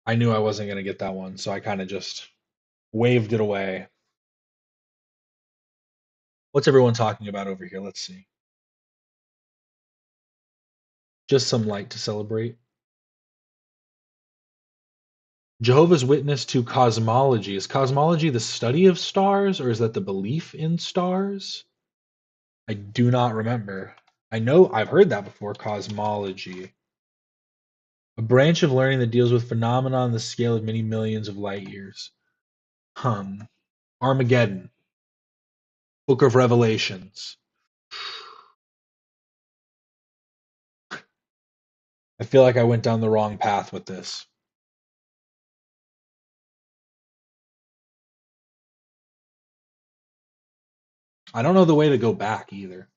I knew I wasn't going to get that one, so I kind of just waved it away. What's everyone talking about over here? Let's see. Just some light to celebrate. Jehovah's Witness to cosmology. Is cosmology the study of stars, or is that the belief in stars? I do not remember. I know I've heard that before. Cosmology. A branch of learning that deals with phenomena on the scale of many millions of light years. Armageddon. Book of Revelations. I feel like I went down the wrong path with this. I don't know the way to go back either.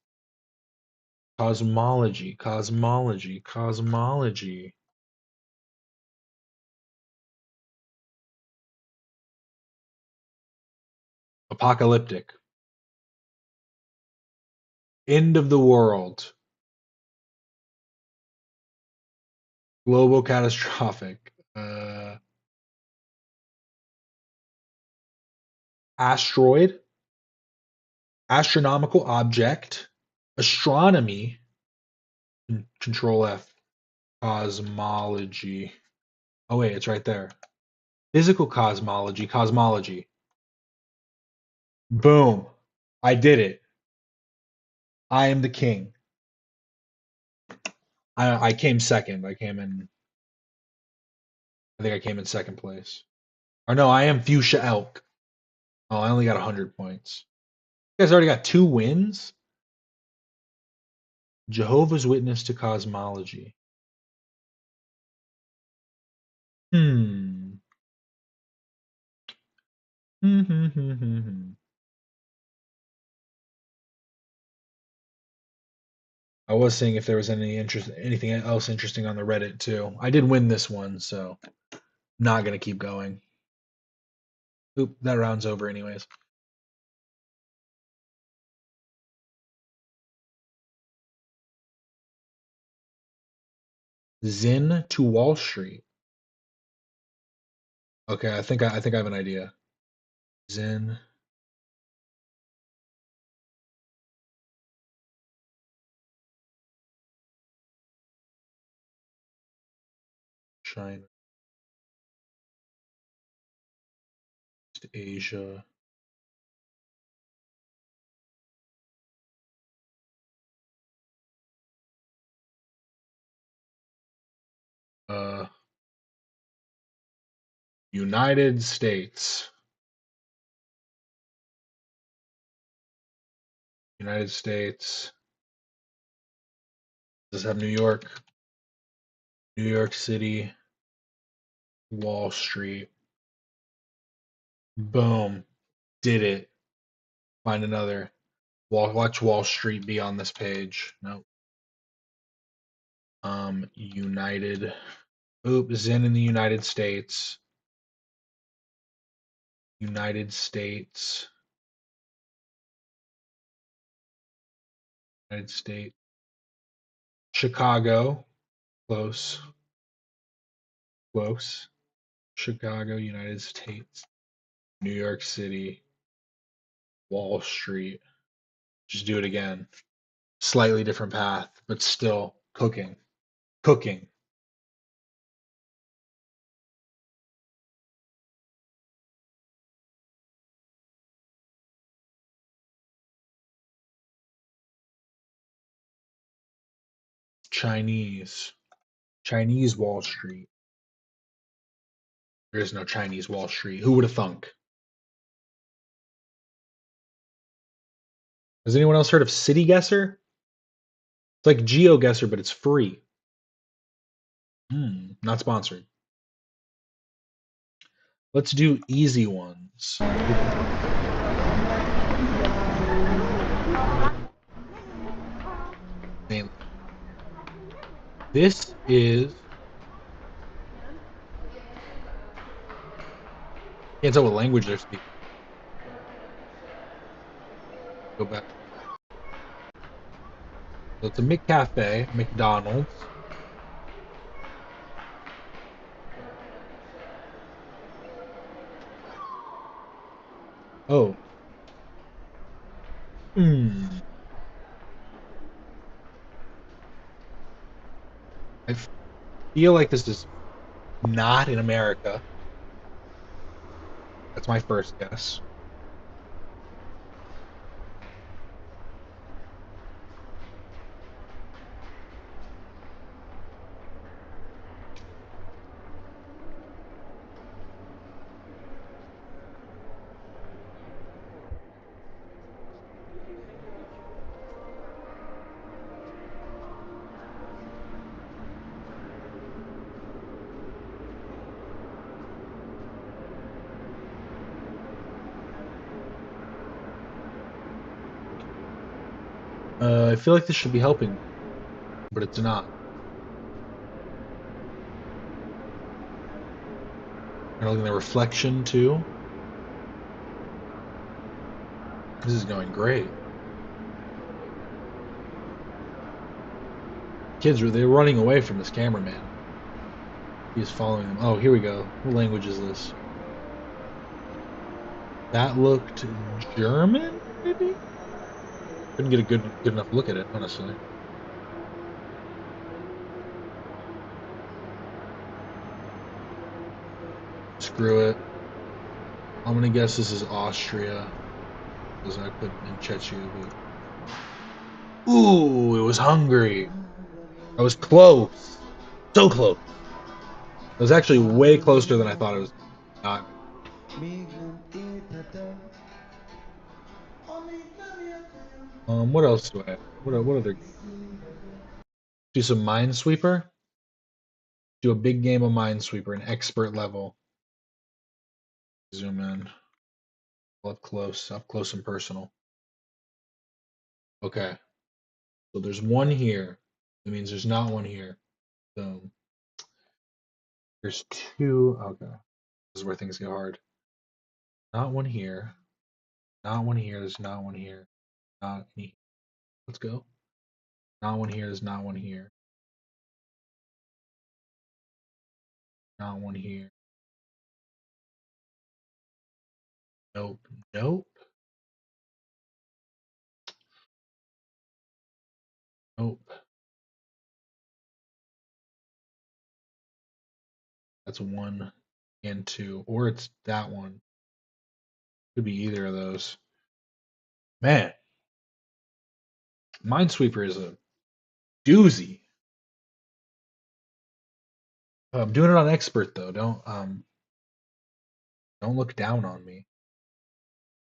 Cosmology, cosmology, cosmology. Apocalyptic. End of the world. Global catastrophic. Asteroid. Astronomical object. Astronomy. Control F. Cosmology. Oh wait, it's right there. Physical cosmology. Cosmology. Boom. I did it. I am the king. I came second. I think I came in second place. Or no, I am Fuchsia Elk. Oh, I only got 100 points. You guys already got 2 wins? Jehovah's Witness to cosmology. Hmm. I was seeing if there was anything else interesting on the Reddit too. I did win this one, so not gonna keep going. Oop, that round's over anyways. Zen to Wall Street. Okay, I think I have an idea. Zen. China. Asia. United States. United States. Does this have New York? New York City. Wall Street. Boom. Did it. Find another. Watch Wall Street be on this page. Nope. United. Oop, Zen in the United States. United States. United States. Chicago. Close. Close. Chicago, United States. New York City. Wall Street. Just do it again. Slightly different path, but still cooking. Cooking. Chinese. Chinese Wall Street. There is no Chinese Wall Street. Who would have thunk? Has anyone else heard of City Guesser? It's like GeoGuessr, but it's free. Not sponsored. Let's do easy ones. This is... Can't tell what language they're speaking. Go back. So it's a McCafe, McDonald's. Oh. I feel like this is not in America. That's my first guess. I feel like this should be helping, but it's not. And looking at the reflection too. This is going great. Kids, they're running away from this cameraman. He's following them. Oh, here we go. What language is this? That looked German, maybe? Couldn't get a good enough look at it, honestly. Screw it. I'm gonna guess this is Austria, because I put in Chechu, but... Ooh, it was Hungary. I was close. So close. It was actually way closer than I thought it was. Not. What else do I have? What other games? Do some Minesweeper? Do a big game of Minesweeper, an expert level. Zoom in. Up close and personal. Okay. So there's one here. That means there's not one here. So there's two. Okay. This is where things get hard. Not one here. Not one here. There's not one here. Not any. Let's go. Not one here. There's not one here. Not one here. Nope. Nope. Nope. That's 1 and 2. Or it's that one. Could be either of those. Man. Minesweeper is a doozy. I'm doing it on expert though. Don't look down on me.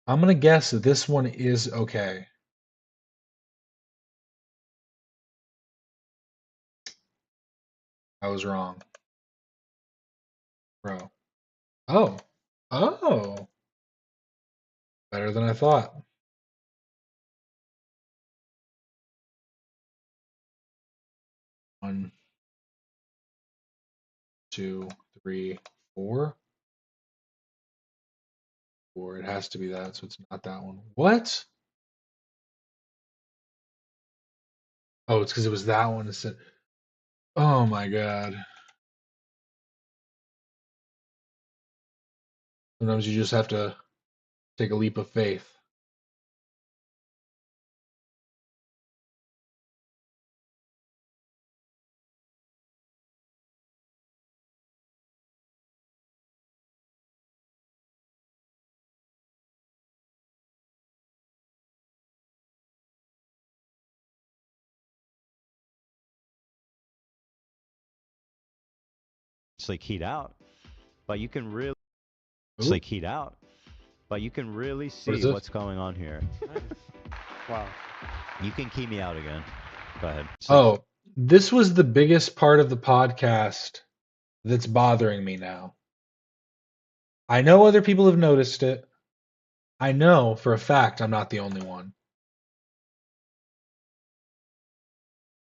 I'm gonna guess that this one is okay. I was wrong. Bro. Oh. Oh. Better than I thought. One, two, three, four. Four. It has to be that, so it's not that one. What? Oh, it's because it was that one that said. Oh my god. Sometimes you just have to take a leap of faith. It's like heat out, but you can really. It's like heat out, but you can really see what's going on here. Wow. You can key me out again. Go ahead. Oh, this was the biggest part of the podcast that's bothering me now. I know other people have noticed it. I know for a fact I'm not the only one.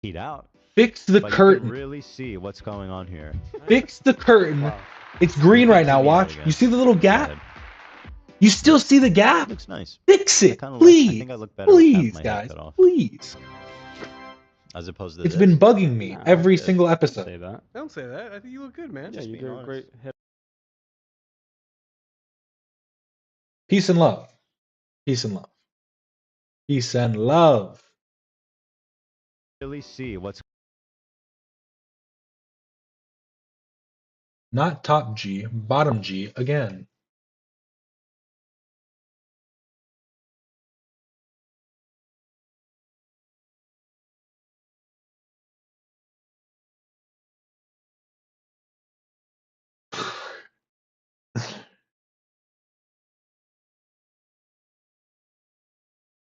Heat out. Fix the curtain. You can really see what's going on here. Fix the curtain. Wow. It's green right now. Watch. You see the little gap? You still see the gap? Looks nice. Fix it, please. I think I look better please, guys. Please. As opposed to it's been bugging me every single episode. Say that. Don't say that. I think you look good, man. Yeah, you did a great hit. Peace and love. Peace and love. Peace and love. Really see what's not top G, bottom G again.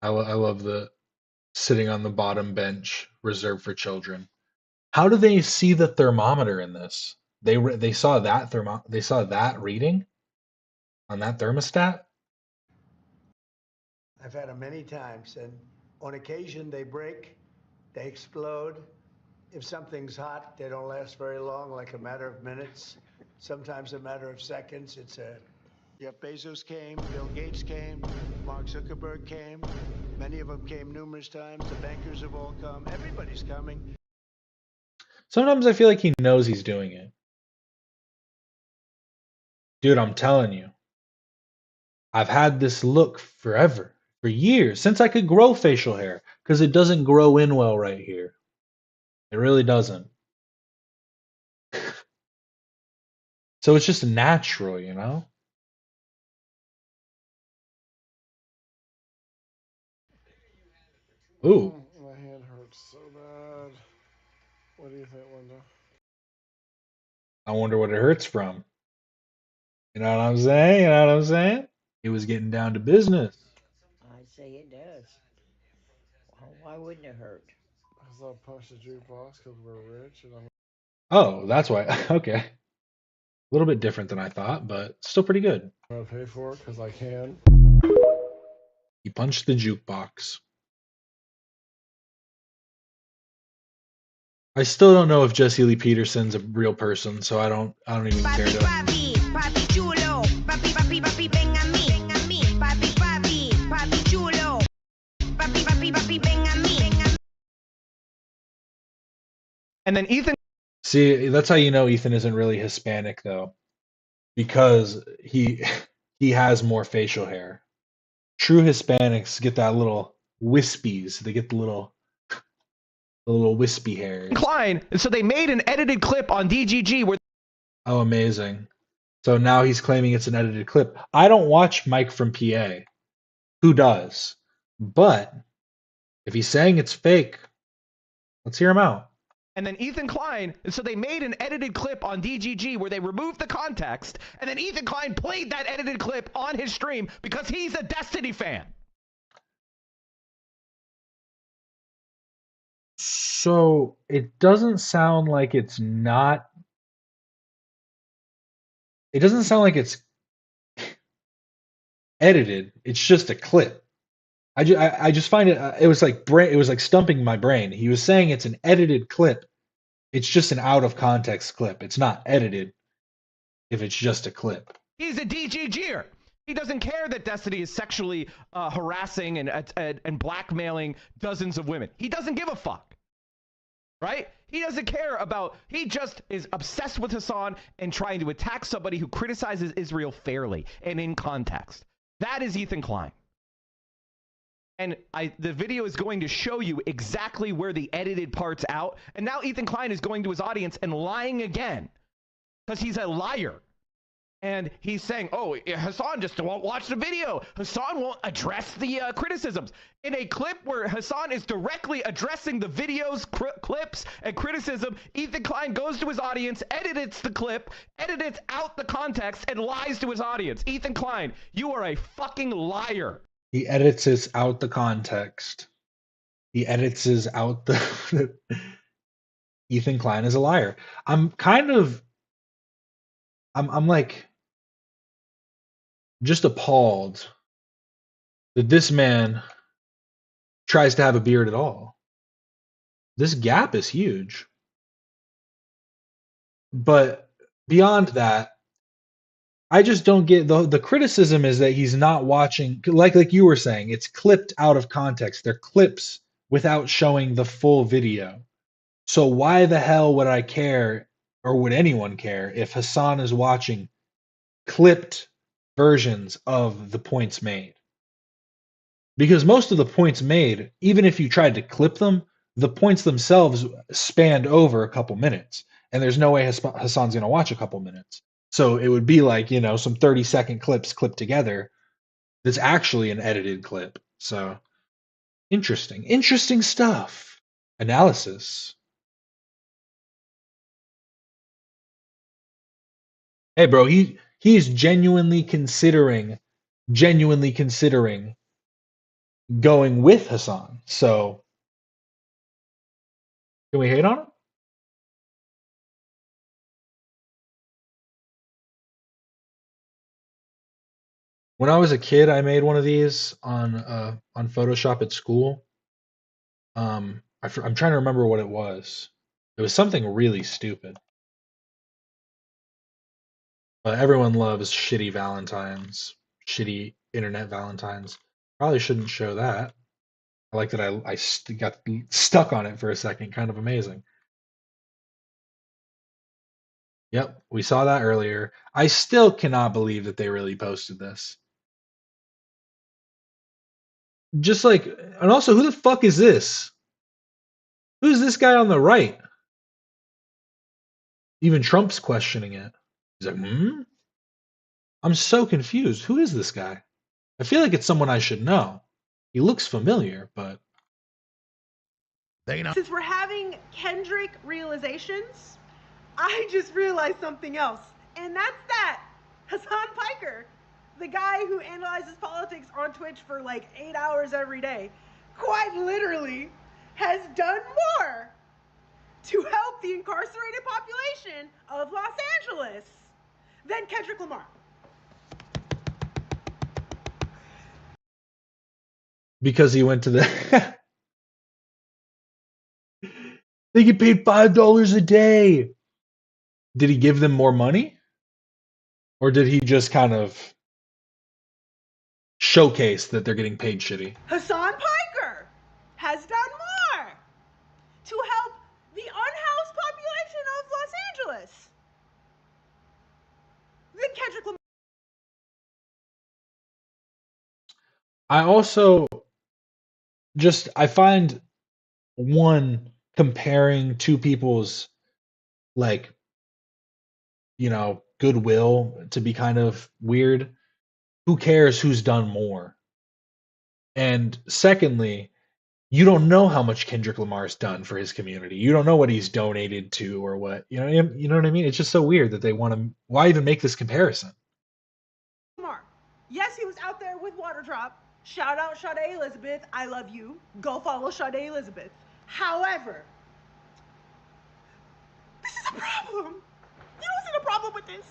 I love the sitting on the bottom bench reserved for children. How do they see the thermometer in this? They saw that they saw that reading on that thermostat. I've had them many times, and on occasion they break, they explode. If something's hot, they don't last very long, like a matter of minutes, sometimes a matter of seconds. Jeff Bezos came, Bill Gates came, Mark Zuckerberg came. Many of them came numerous times. The bankers have all come. Everybody's coming. Sometimes I feel like he knows he's doing it. Dude, I'm telling you. I've had this look forever, for years, since I could grow facial hair, because it doesn't grow in well right here. It really doesn't. So it's just natural, you know? Ooh. My hand hurts so bad. What do you think, Linda? I wonder what it hurts from. You know what I'm saying? You know what I'm saying? It was getting down to business. I'd say it does. Why wouldn't it hurt? Because I punched the jukebox because we're rich and I'm. Oh, that's why. Okay. A little bit different than I thought, but still pretty good. I'm gonna pay for it because I can. He punched the jukebox. I still don't know if Jesse Lee Peterson's a real person, so I don't even care to. And then Ethan. See, that's how you know Ethan isn't really Hispanic, though, because he has more facial hair. True Hispanics get that little wispies. They get the little wispy hair. Klein, and so they made an edited clip on DGG where. Oh, amazing. So now he's claiming it's an edited clip. I don't watch Mike from PA. Who does? But if he's saying it's fake, let's hear him out. And then Ethan Klein, and so they made an edited clip on DGG where they removed the context, and then Ethan Klein played that edited clip on his stream because he's a Destiny fan. So it doesn't sound like it's not. It doesn't sound like it's edited. It's just a clip. I just find it. It was like stumping my brain. He was saying it's an edited clip. It's just an out of context clip. It's not edited. If it's just a clip. He's a DGGer. He doesn't care that Destiny is sexually harassing and blackmailing dozens of women. He doesn't give a fuck. Right? He doesn't care about. He just is obsessed with Hassan and trying to attack somebody who criticizes Israel fairly and in context. That is Ethan Klein. And the video is going to show you exactly where the edited part's out. And now Ethan Klein is going to his audience and lying again. Because he's a liar. And he's saying, oh, Hassan just won't watch the video. Hassan won't address the criticisms. In a clip where Hassan is directly addressing the video's clips and criticism, Ethan Klein goes to his audience, edits the clip, edits out the context, and lies to his audience. Ethan Klein, you are a fucking liar. He edits this out the context. He edits this out the. Ethan Klein is a liar. I'm like just appalled that this man tries to have a beard at all. This gap is huge. But beyond that, I just don't get the criticism is that he's not watching, like you were saying, it's clipped out of context. They're clips without showing the full video. So why the hell would I care, or would anyone care, if Hassan is watching clipped versions of the points made? Because most of the points made, even if you tried to clip them, the points themselves spanned over a couple minutes. And there's no way Hassan's going to watch a couple minutes. So it would be like, you know, some 30-second clips clipped together. That's actually an edited clip. So interesting stuff. Analysis. Hey, bro, he's genuinely considering going with Hassan. So can we hate on him? When I was a kid, I made one of these on Photoshop at school. I'm trying to remember what it was. It was something really stupid. Everyone loves shitty Valentines, shitty internet Valentines. Probably shouldn't show that. I like that I got stuck on it for a second. Kind of amazing. Yep, we saw that earlier. I still cannot believe that they really posted this. Just like, and also, who the fuck is this? Who's this guy on the right? Even Trump's questioning it. He's like, hmm? I'm so confused. Who is this guy? I feel like it's someone I should know. He looks familiar, but Since we're having Kendrick realizations, I just realized something else. And that's that Hassan Piker, the guy who analyzes politics on Twitch for like 8 hours every day, quite literally has done more to help the incarcerated population of Los Angeles than Kendrick Lamar. because he went to the they get paid $5 a day. Did he give them more money? Or did he just kind of showcase that they're getting paid shitty? Hassan Piker has done more to help the unhoused population of Los Angeles than Kendrick Lamar. I also I find one comparing two people's like goodwill to be kind of weird. Who cares who's done more? And secondly, you don't know how much Kendrick Lamar's done for his community. You don't know what he's donated to or what. You know what I mean? It's just so weird that they want to why even make this comparison? Yes, he was out there with Water Drop. Shout out Sade Elizabeth. I love you. Go follow Sade Elizabeth. However, this is a problem. You don't see the problem with this.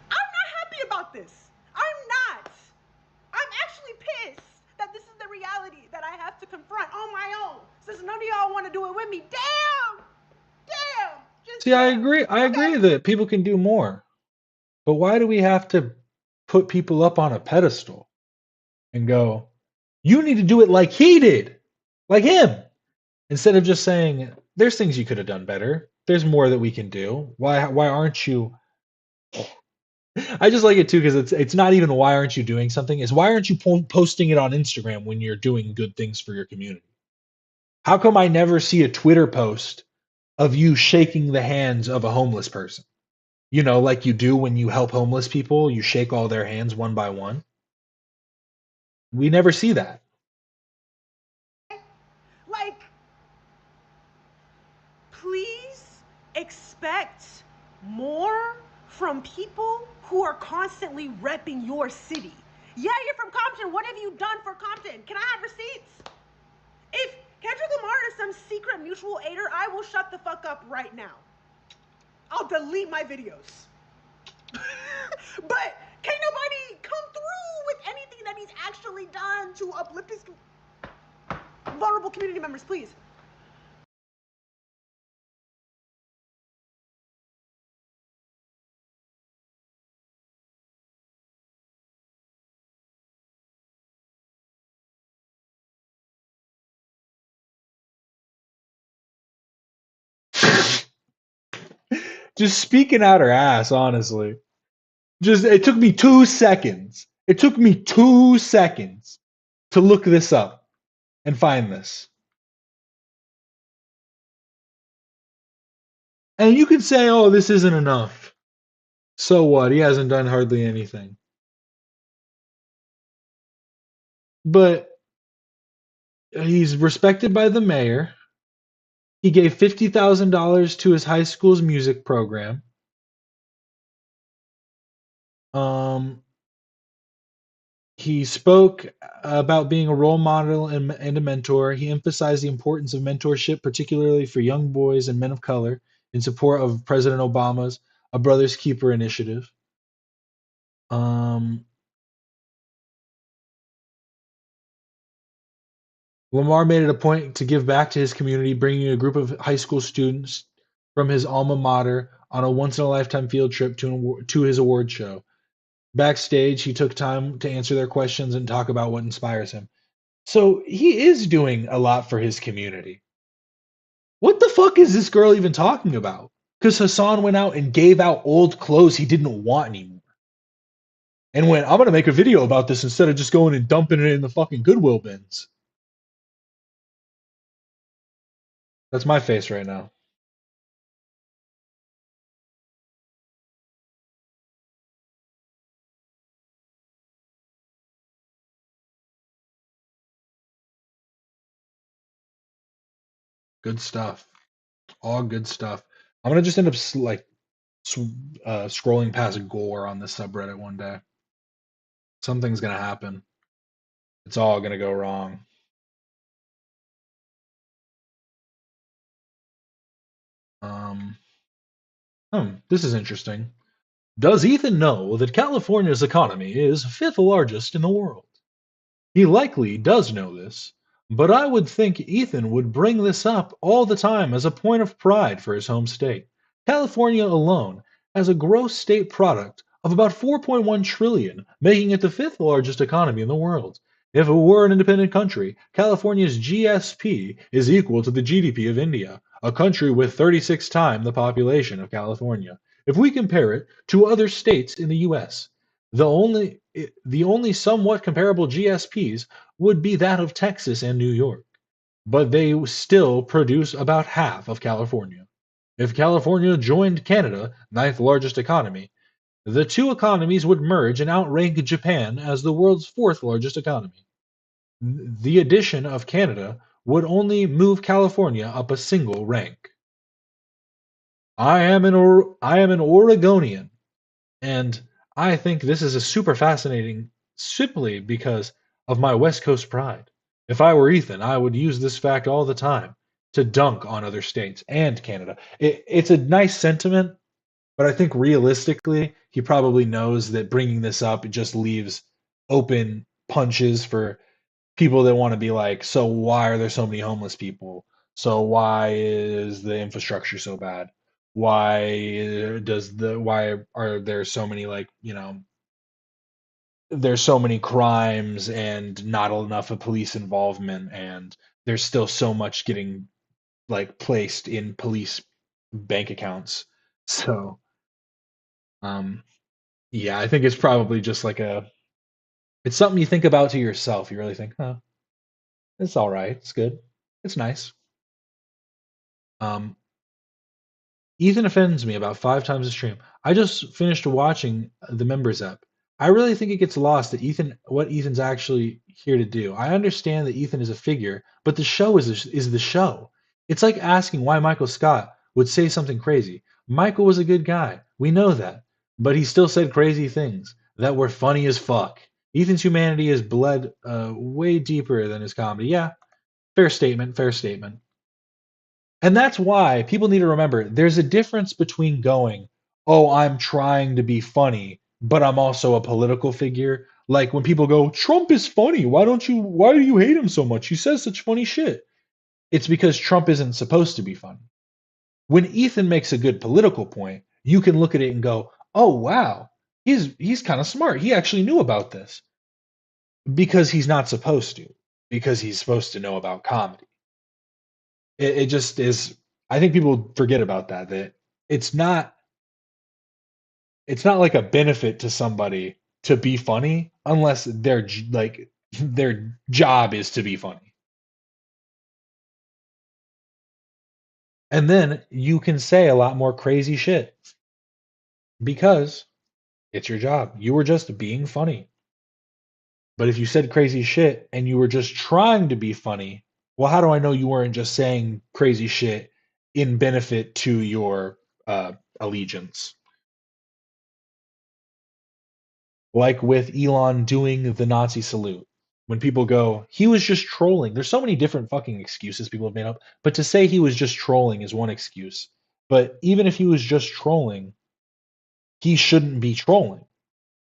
I'm not happy about this. I'm not. I'm actually pissed that this is the reality that I have to confront on my own. Since none of y'all want to do it with me. Damn! Damn! See, I agree. I agree that people can do more. But why do we have to put people up on a pedestal and go, you need to do it like he did, like him, instead of just saying, there's things you could have done better. There's more that we can do. Why aren't you? I just like it too because it's not even why aren't you doing something? It's why aren't you posting it on Instagram when you're doing good things for your community? How come I never see a Twitter post of you shaking the hands of a homeless person? Like you do when you help homeless people, you shake all their hands one by one. We never see that. Like, please expect more from people who are constantly repping your city. Yeah, you're from Compton. What have you done for Compton? Can I have receipts? If Kendrick Lamar is some secret mutual aider, I will shut the fuck up right now. I'll delete my videos. But can't nobody come through with anything that he's actually done to uplift his vulnerable community members, please. Just speaking out her ass, honestly. It took me 2 seconds. It took me 2 seconds to look this up and find this. And you could say, oh, this isn't enough. So what? He hasn't done hardly anything. But he's respected by the mayor. He gave $50,000 to his high school's music program. He spoke about being a role model and a mentor. He emphasized the importance of mentorship, particularly for young boys and men of color, in support of President Obama's A Brother's Keeper initiative. Lamar made it a point to give back to his community, bringing a group of high school students from his alma mater on a once-in-a-lifetime field trip to his award show. Backstage, he took time to answer their questions and talk about what inspires him. So he is doing a lot for his community. What the fuck is this girl even talking about? Because Hassan went out and gave out old clothes he didn't want anymore. And went, I'm going to make a video about this instead of just going and dumping it in the fucking Goodwill bins. That's my face right now. Good stuff. All good stuff. I'm gonna just end up like scrolling past gore on this subreddit one day. Something's gonna happen. It's all gonna go wrong. This is interesting. Does Ethan know that California's economy is fifth largest in the world? He likely does know this, but I would think Ethan would bring this up all the time as a point of pride for his home state. California alone has a gross state product of about 4.1 trillion, making it the fifth largest economy in the world. If it were an independent country, California's GSP is equal to the GDP of India, a country with 36 times the population of California. If we compare it to other states in the US, the only somewhat comparable GSPs would be that of Texas and New York, but they still produce about half of California. If California joined Canada, ninth largest economy, the two economies would merge and outrank Japan as the world's fourth largest economy. The addition of Canada would only move California up a single rank. I am an Oregonian, and I think this is a super fascinating simply because of my West Coast pride. If I were Ethan, I would use this fact all the time to dunk on other states and Canada. It's a nice sentiment, but I think realistically, he probably knows that bringing this up just leaves open punches for people that want to be like, so why are there so many homeless people? So why is the infrastructure so bad? Why are there so many like, there's so many crimes and not enough of police involvement, and there's still so much getting like placed in police bank accounts. So yeah, I think it's probably just like it's something you think about to yourself. You really think, huh, it's all right. It's good. It's nice. Ethan offends me about 5 times a stream. I just finished watching the members app. I really think it gets lost that what Ethan's actually here to do. I understand that Ethan is a figure, but the show is the show. It's like asking why Michael Scott would say something crazy. Michael was a good guy. We know that. But he still said crazy things that were funny as fuck. Ethan's humanity is bled way deeper than his comedy. Yeah, fair statement, fair statement. And that's why people need to remember there's a difference between going, oh, I'm trying to be funny, but I'm also a political figure. Like when people go, Trump is funny. Why do you hate him so much? He says such funny shit. It's because Trump isn't supposed to be funny. When Ethan makes a good political point, you can look at it and go, oh, wow, he's kind of smart. He actually knew about this because he's not supposed to, because he's supposed to know about comedy. It just is. I think people forget about that it's not like a benefit to somebody to be funny unless their job is to be funny. And then you can say a lot more crazy shit because it's your job. You were just being funny. But if you said crazy shit and you were just trying to be funny, well, how do I know you weren't just saying crazy shit in benefit to your allegiance? Like with Elon doing the Nazi salute. When people go, he was just trolling. There's so many different fucking excuses people have made up. But to say he was just trolling is one excuse. But even if he was just trolling, he shouldn't be trolling.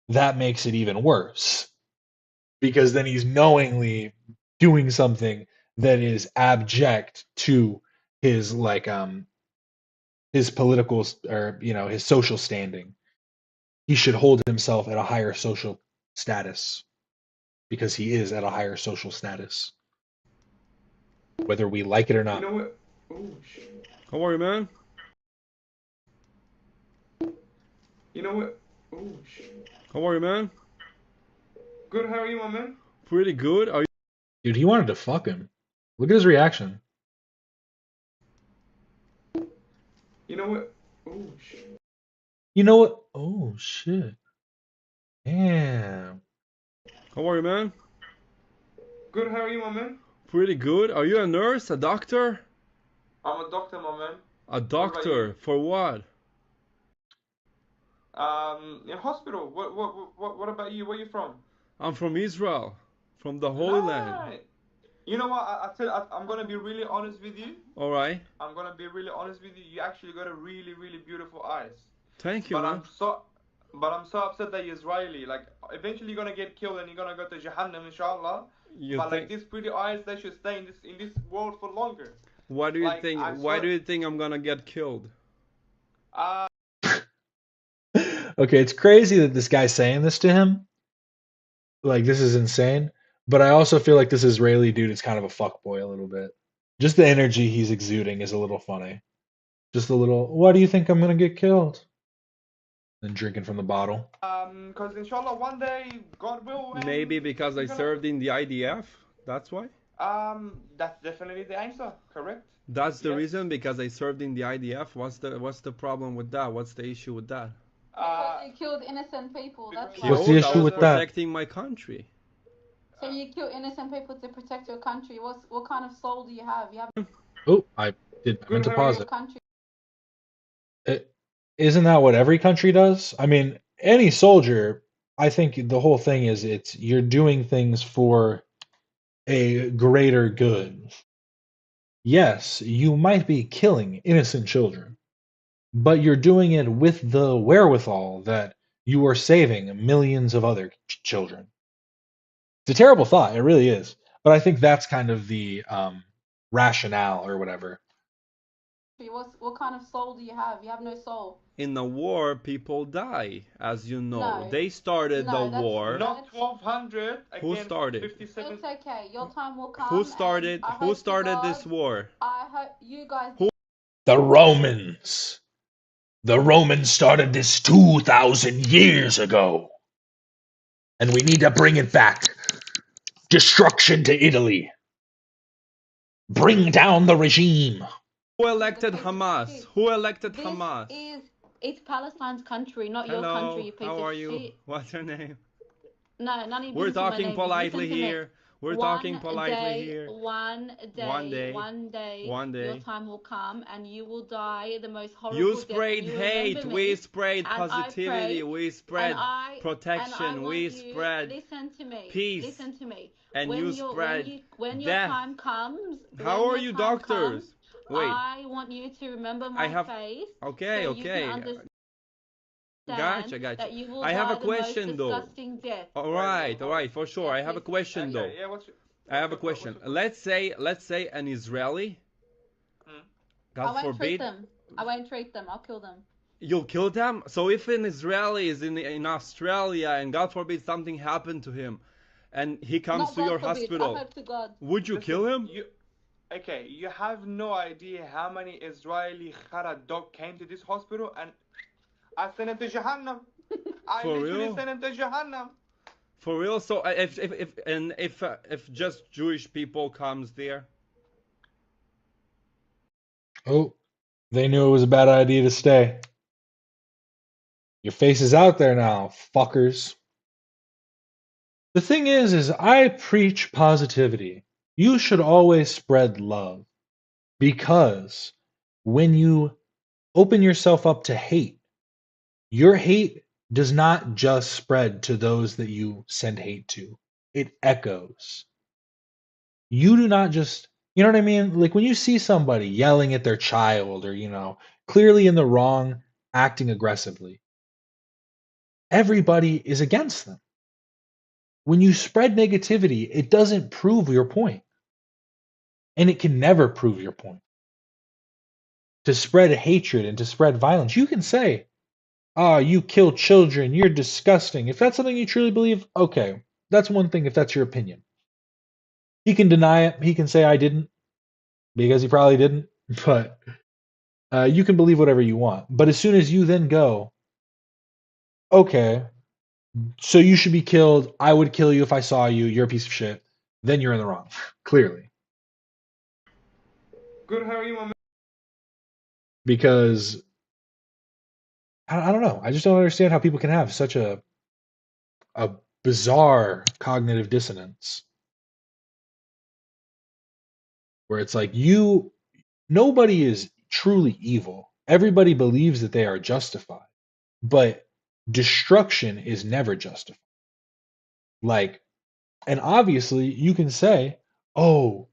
That makes it even worse. Because then he's knowingly doing something that is abject to his his political or his social standing. He should hold himself at a higher social status because he is at a higher social status, whether we like it or not. You know what? Oh shit! How are you, man? You know what? Oh shit! How are you, man? Good. How are you, my man? Pretty good. Are you? Dude, he wanted to fuck him. Look at his reaction. You know what? Oh shit! You know what? Oh shit! Damn. How are you, man? Good. How are you, my man? Pretty good. Are you a nurse? A doctor? I'm a doctor, my man. A doctor for what? In hospital. What about you? Where you from? I'm from Israel, from the Holy Land. Right. You know what? I'm gonna be really honest with you. All right. I'm gonna be really honest with you. You actually got a really, really beautiful eyes. Thank you, But man. I'm so upset that you're Israeli. Like, eventually you're gonna get killed and you're gonna go to Jahannam, inshallah. You But think? like these pretty eyes, they should stay in this world for longer. Why do you Like, think? I Why saw- do you think I'm gonna get killed? Okay, it's crazy that this guy's saying this to him. Like, this is insane. But I also feel like this Israeli dude is kind of a fuckboy a little bit. Just the energy he's exuding is a little funny. Just a little, why do you think I'm gonna get killed? And drinking from the bottle. Because inshallah one day, God will. and Maybe because I you're gonna- served in the IDF. That's why. That's definitely the answer. Correct. That's the Yes. reason, because I served in the IDF. What's the problem with that? What's the issue with that? You killed innocent people. That's why. What's the issue I was with that? protecting my country. So you kill innocent people to protect your country. What kind of soul do you have? You have Oh, I meant to pause your it. country. Isn't that what every country does? I mean, any soldier, I think the whole thing is you're doing things for a greater good. Yes, you might be killing innocent children, but you're doing it with the wherewithal that you are saving millions of other children. It's a terrible thought, it really is. But I think that's kind of the rationale or whatever. What kind of soul do you have? You have no soul. In the war, people die, as you know. No. They started No, the that's- war. Not 1200. Who again, started? 57. It's okay. Your time will come. Who and started? I Who hope to started this God- war? I hope you guys. The Romans. The Romans started this 2,000 years ago. And we need to bring it back. Destruction to Italy. Bring down the regime. Who elected Hamas? Who elected This Hamas? it's Palestine's country, not your Hello, country. You piece how of are you? shit. What's your name? No, none of your We're business with my talking name. politely Listen to me. here. We're One talking politely day, here. One day, One day. your time will come and you will die the most horrible You death. sprayed You hate. remember We me, sprayed and I positivity. pray, We spread and I protection. want We you- spread Listen to me. peace. Listen to me. And when you your- spread when your death. time comes. How when are your you time doctors? comes, Wait. I want you to remember my I have. face. Okay, so you okay. can understand Gotcha. that you will I have die a the most question though. disgusting death. All right, for sure. I have a question though. Yeah, I have a question. Let's say an Israeli. God I won't forbid. treat them. I won't treat them. I'll kill them. You'll kill them? So if an Israeli is in Australia and God forbid something happened to him and he comes Not to your God forbid, hospital, I hope to God. would you kill him? Okay, you have no idea how many Israeli Khara dog came to this hospital and I sent him to Jahannam. I For literally real? sent him to Jahannam. For real? So if just Jewish people comes there, Oh, they knew it was a bad idea to stay. Your face is out there now, fuckers. The thing is I preach positivity. You should always spread love. Because when you open yourself up to hate, your hate does not just spread to those that you send hate to. It echoes. You do not just, you know what I mean? Like when you see somebody yelling at their child or, clearly in the wrong, acting aggressively, everybody is against them. When you spread negativity, it doesn't prove your point. And it can never prove your point. To spread hatred and to spread violence, you can say, "Ah, you kill children, you're disgusting." If that's something you truly believe, okay, that's one thing if that's your opinion. He can deny it. He can say, "I didn't," because he probably didn't. But you can believe whatever you want. But as soon as you then go, okay, so you should be killed. I would kill you if I saw you. You're a piece of shit. Then you're in the wrong, clearly. Good, how are you, my man? Because I don't know. I just don't understand how people can have such a bizarre cognitive dissonance. Where it's like nobody is truly evil. Everybody believes that they are justified, but destruction is never justified. Like, and obviously you can say, "Oh,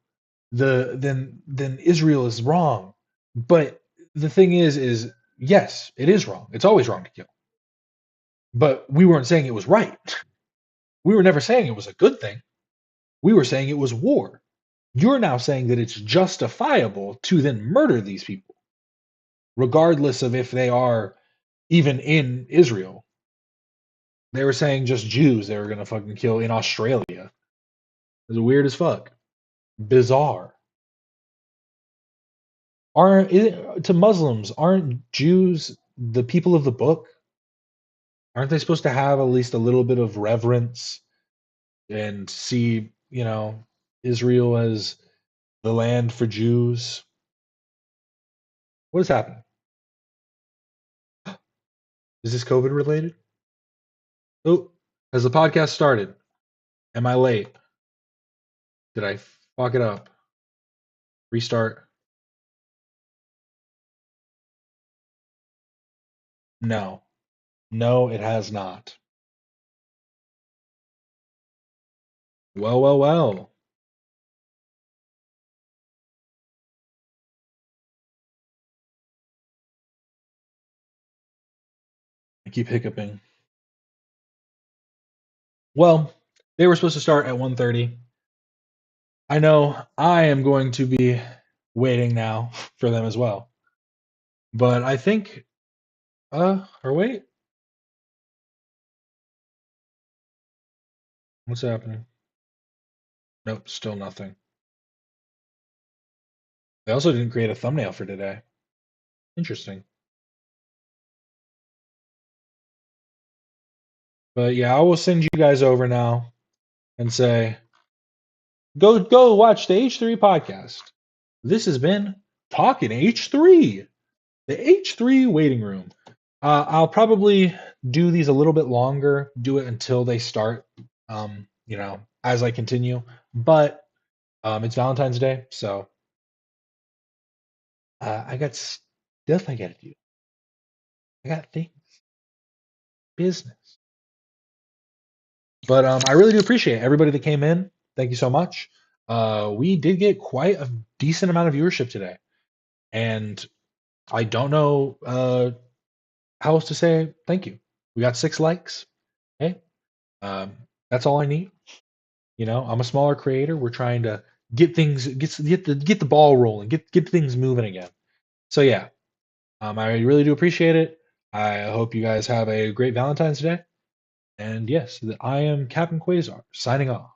then Israel is wrong." But the thing is yes, it is wrong. It's always wrong to kill. But we weren't saying it was right. We were never saying it was a good thing. We were saying it was war. You're now saying that it's justifiable to then murder these people, regardless of if they are even in Israel. They were saying just Jews they were going to fucking kill in Australia. It was weird as fuck. Bizarre. To Muslims, aren't Jews the people of the book? Aren't they supposed to have at least a little bit of reverence and see, Israel as the land for Jews? What is happening? Is this COVID related? Oh, has the podcast started? Am I late? Did I fuck it up? Restart? No. No, it has not. Well, well, well. I keep hiccuping. Well, they were supposed to start at 1:30. I know I am going to be waiting now for them as well. But I think or wait. What's happening? Nope, still nothing. They also didn't create a thumbnail for today. Interesting. But yeah, I will send you guys over now and say, go watch the H3 podcast. This has been Talking H3, the H3 waiting room. I'll probably do these a little bit longer, do it until they start, as I continue. But it's Valentine's Day, so I got stuff I gotta do. I got things, business. But I really do appreciate everybody that came in. Thank you so much. We did get quite a decent amount of viewership today, and I don't know how else to say thank you. We got 6 likes. Hey, that's all I need. I'm a smaller creator. We're trying to get the ball rolling, get things moving again. So yeah, I really do appreciate it. I hope you guys have a great Valentine's Day. And yes, I am Captain Quasar signing off.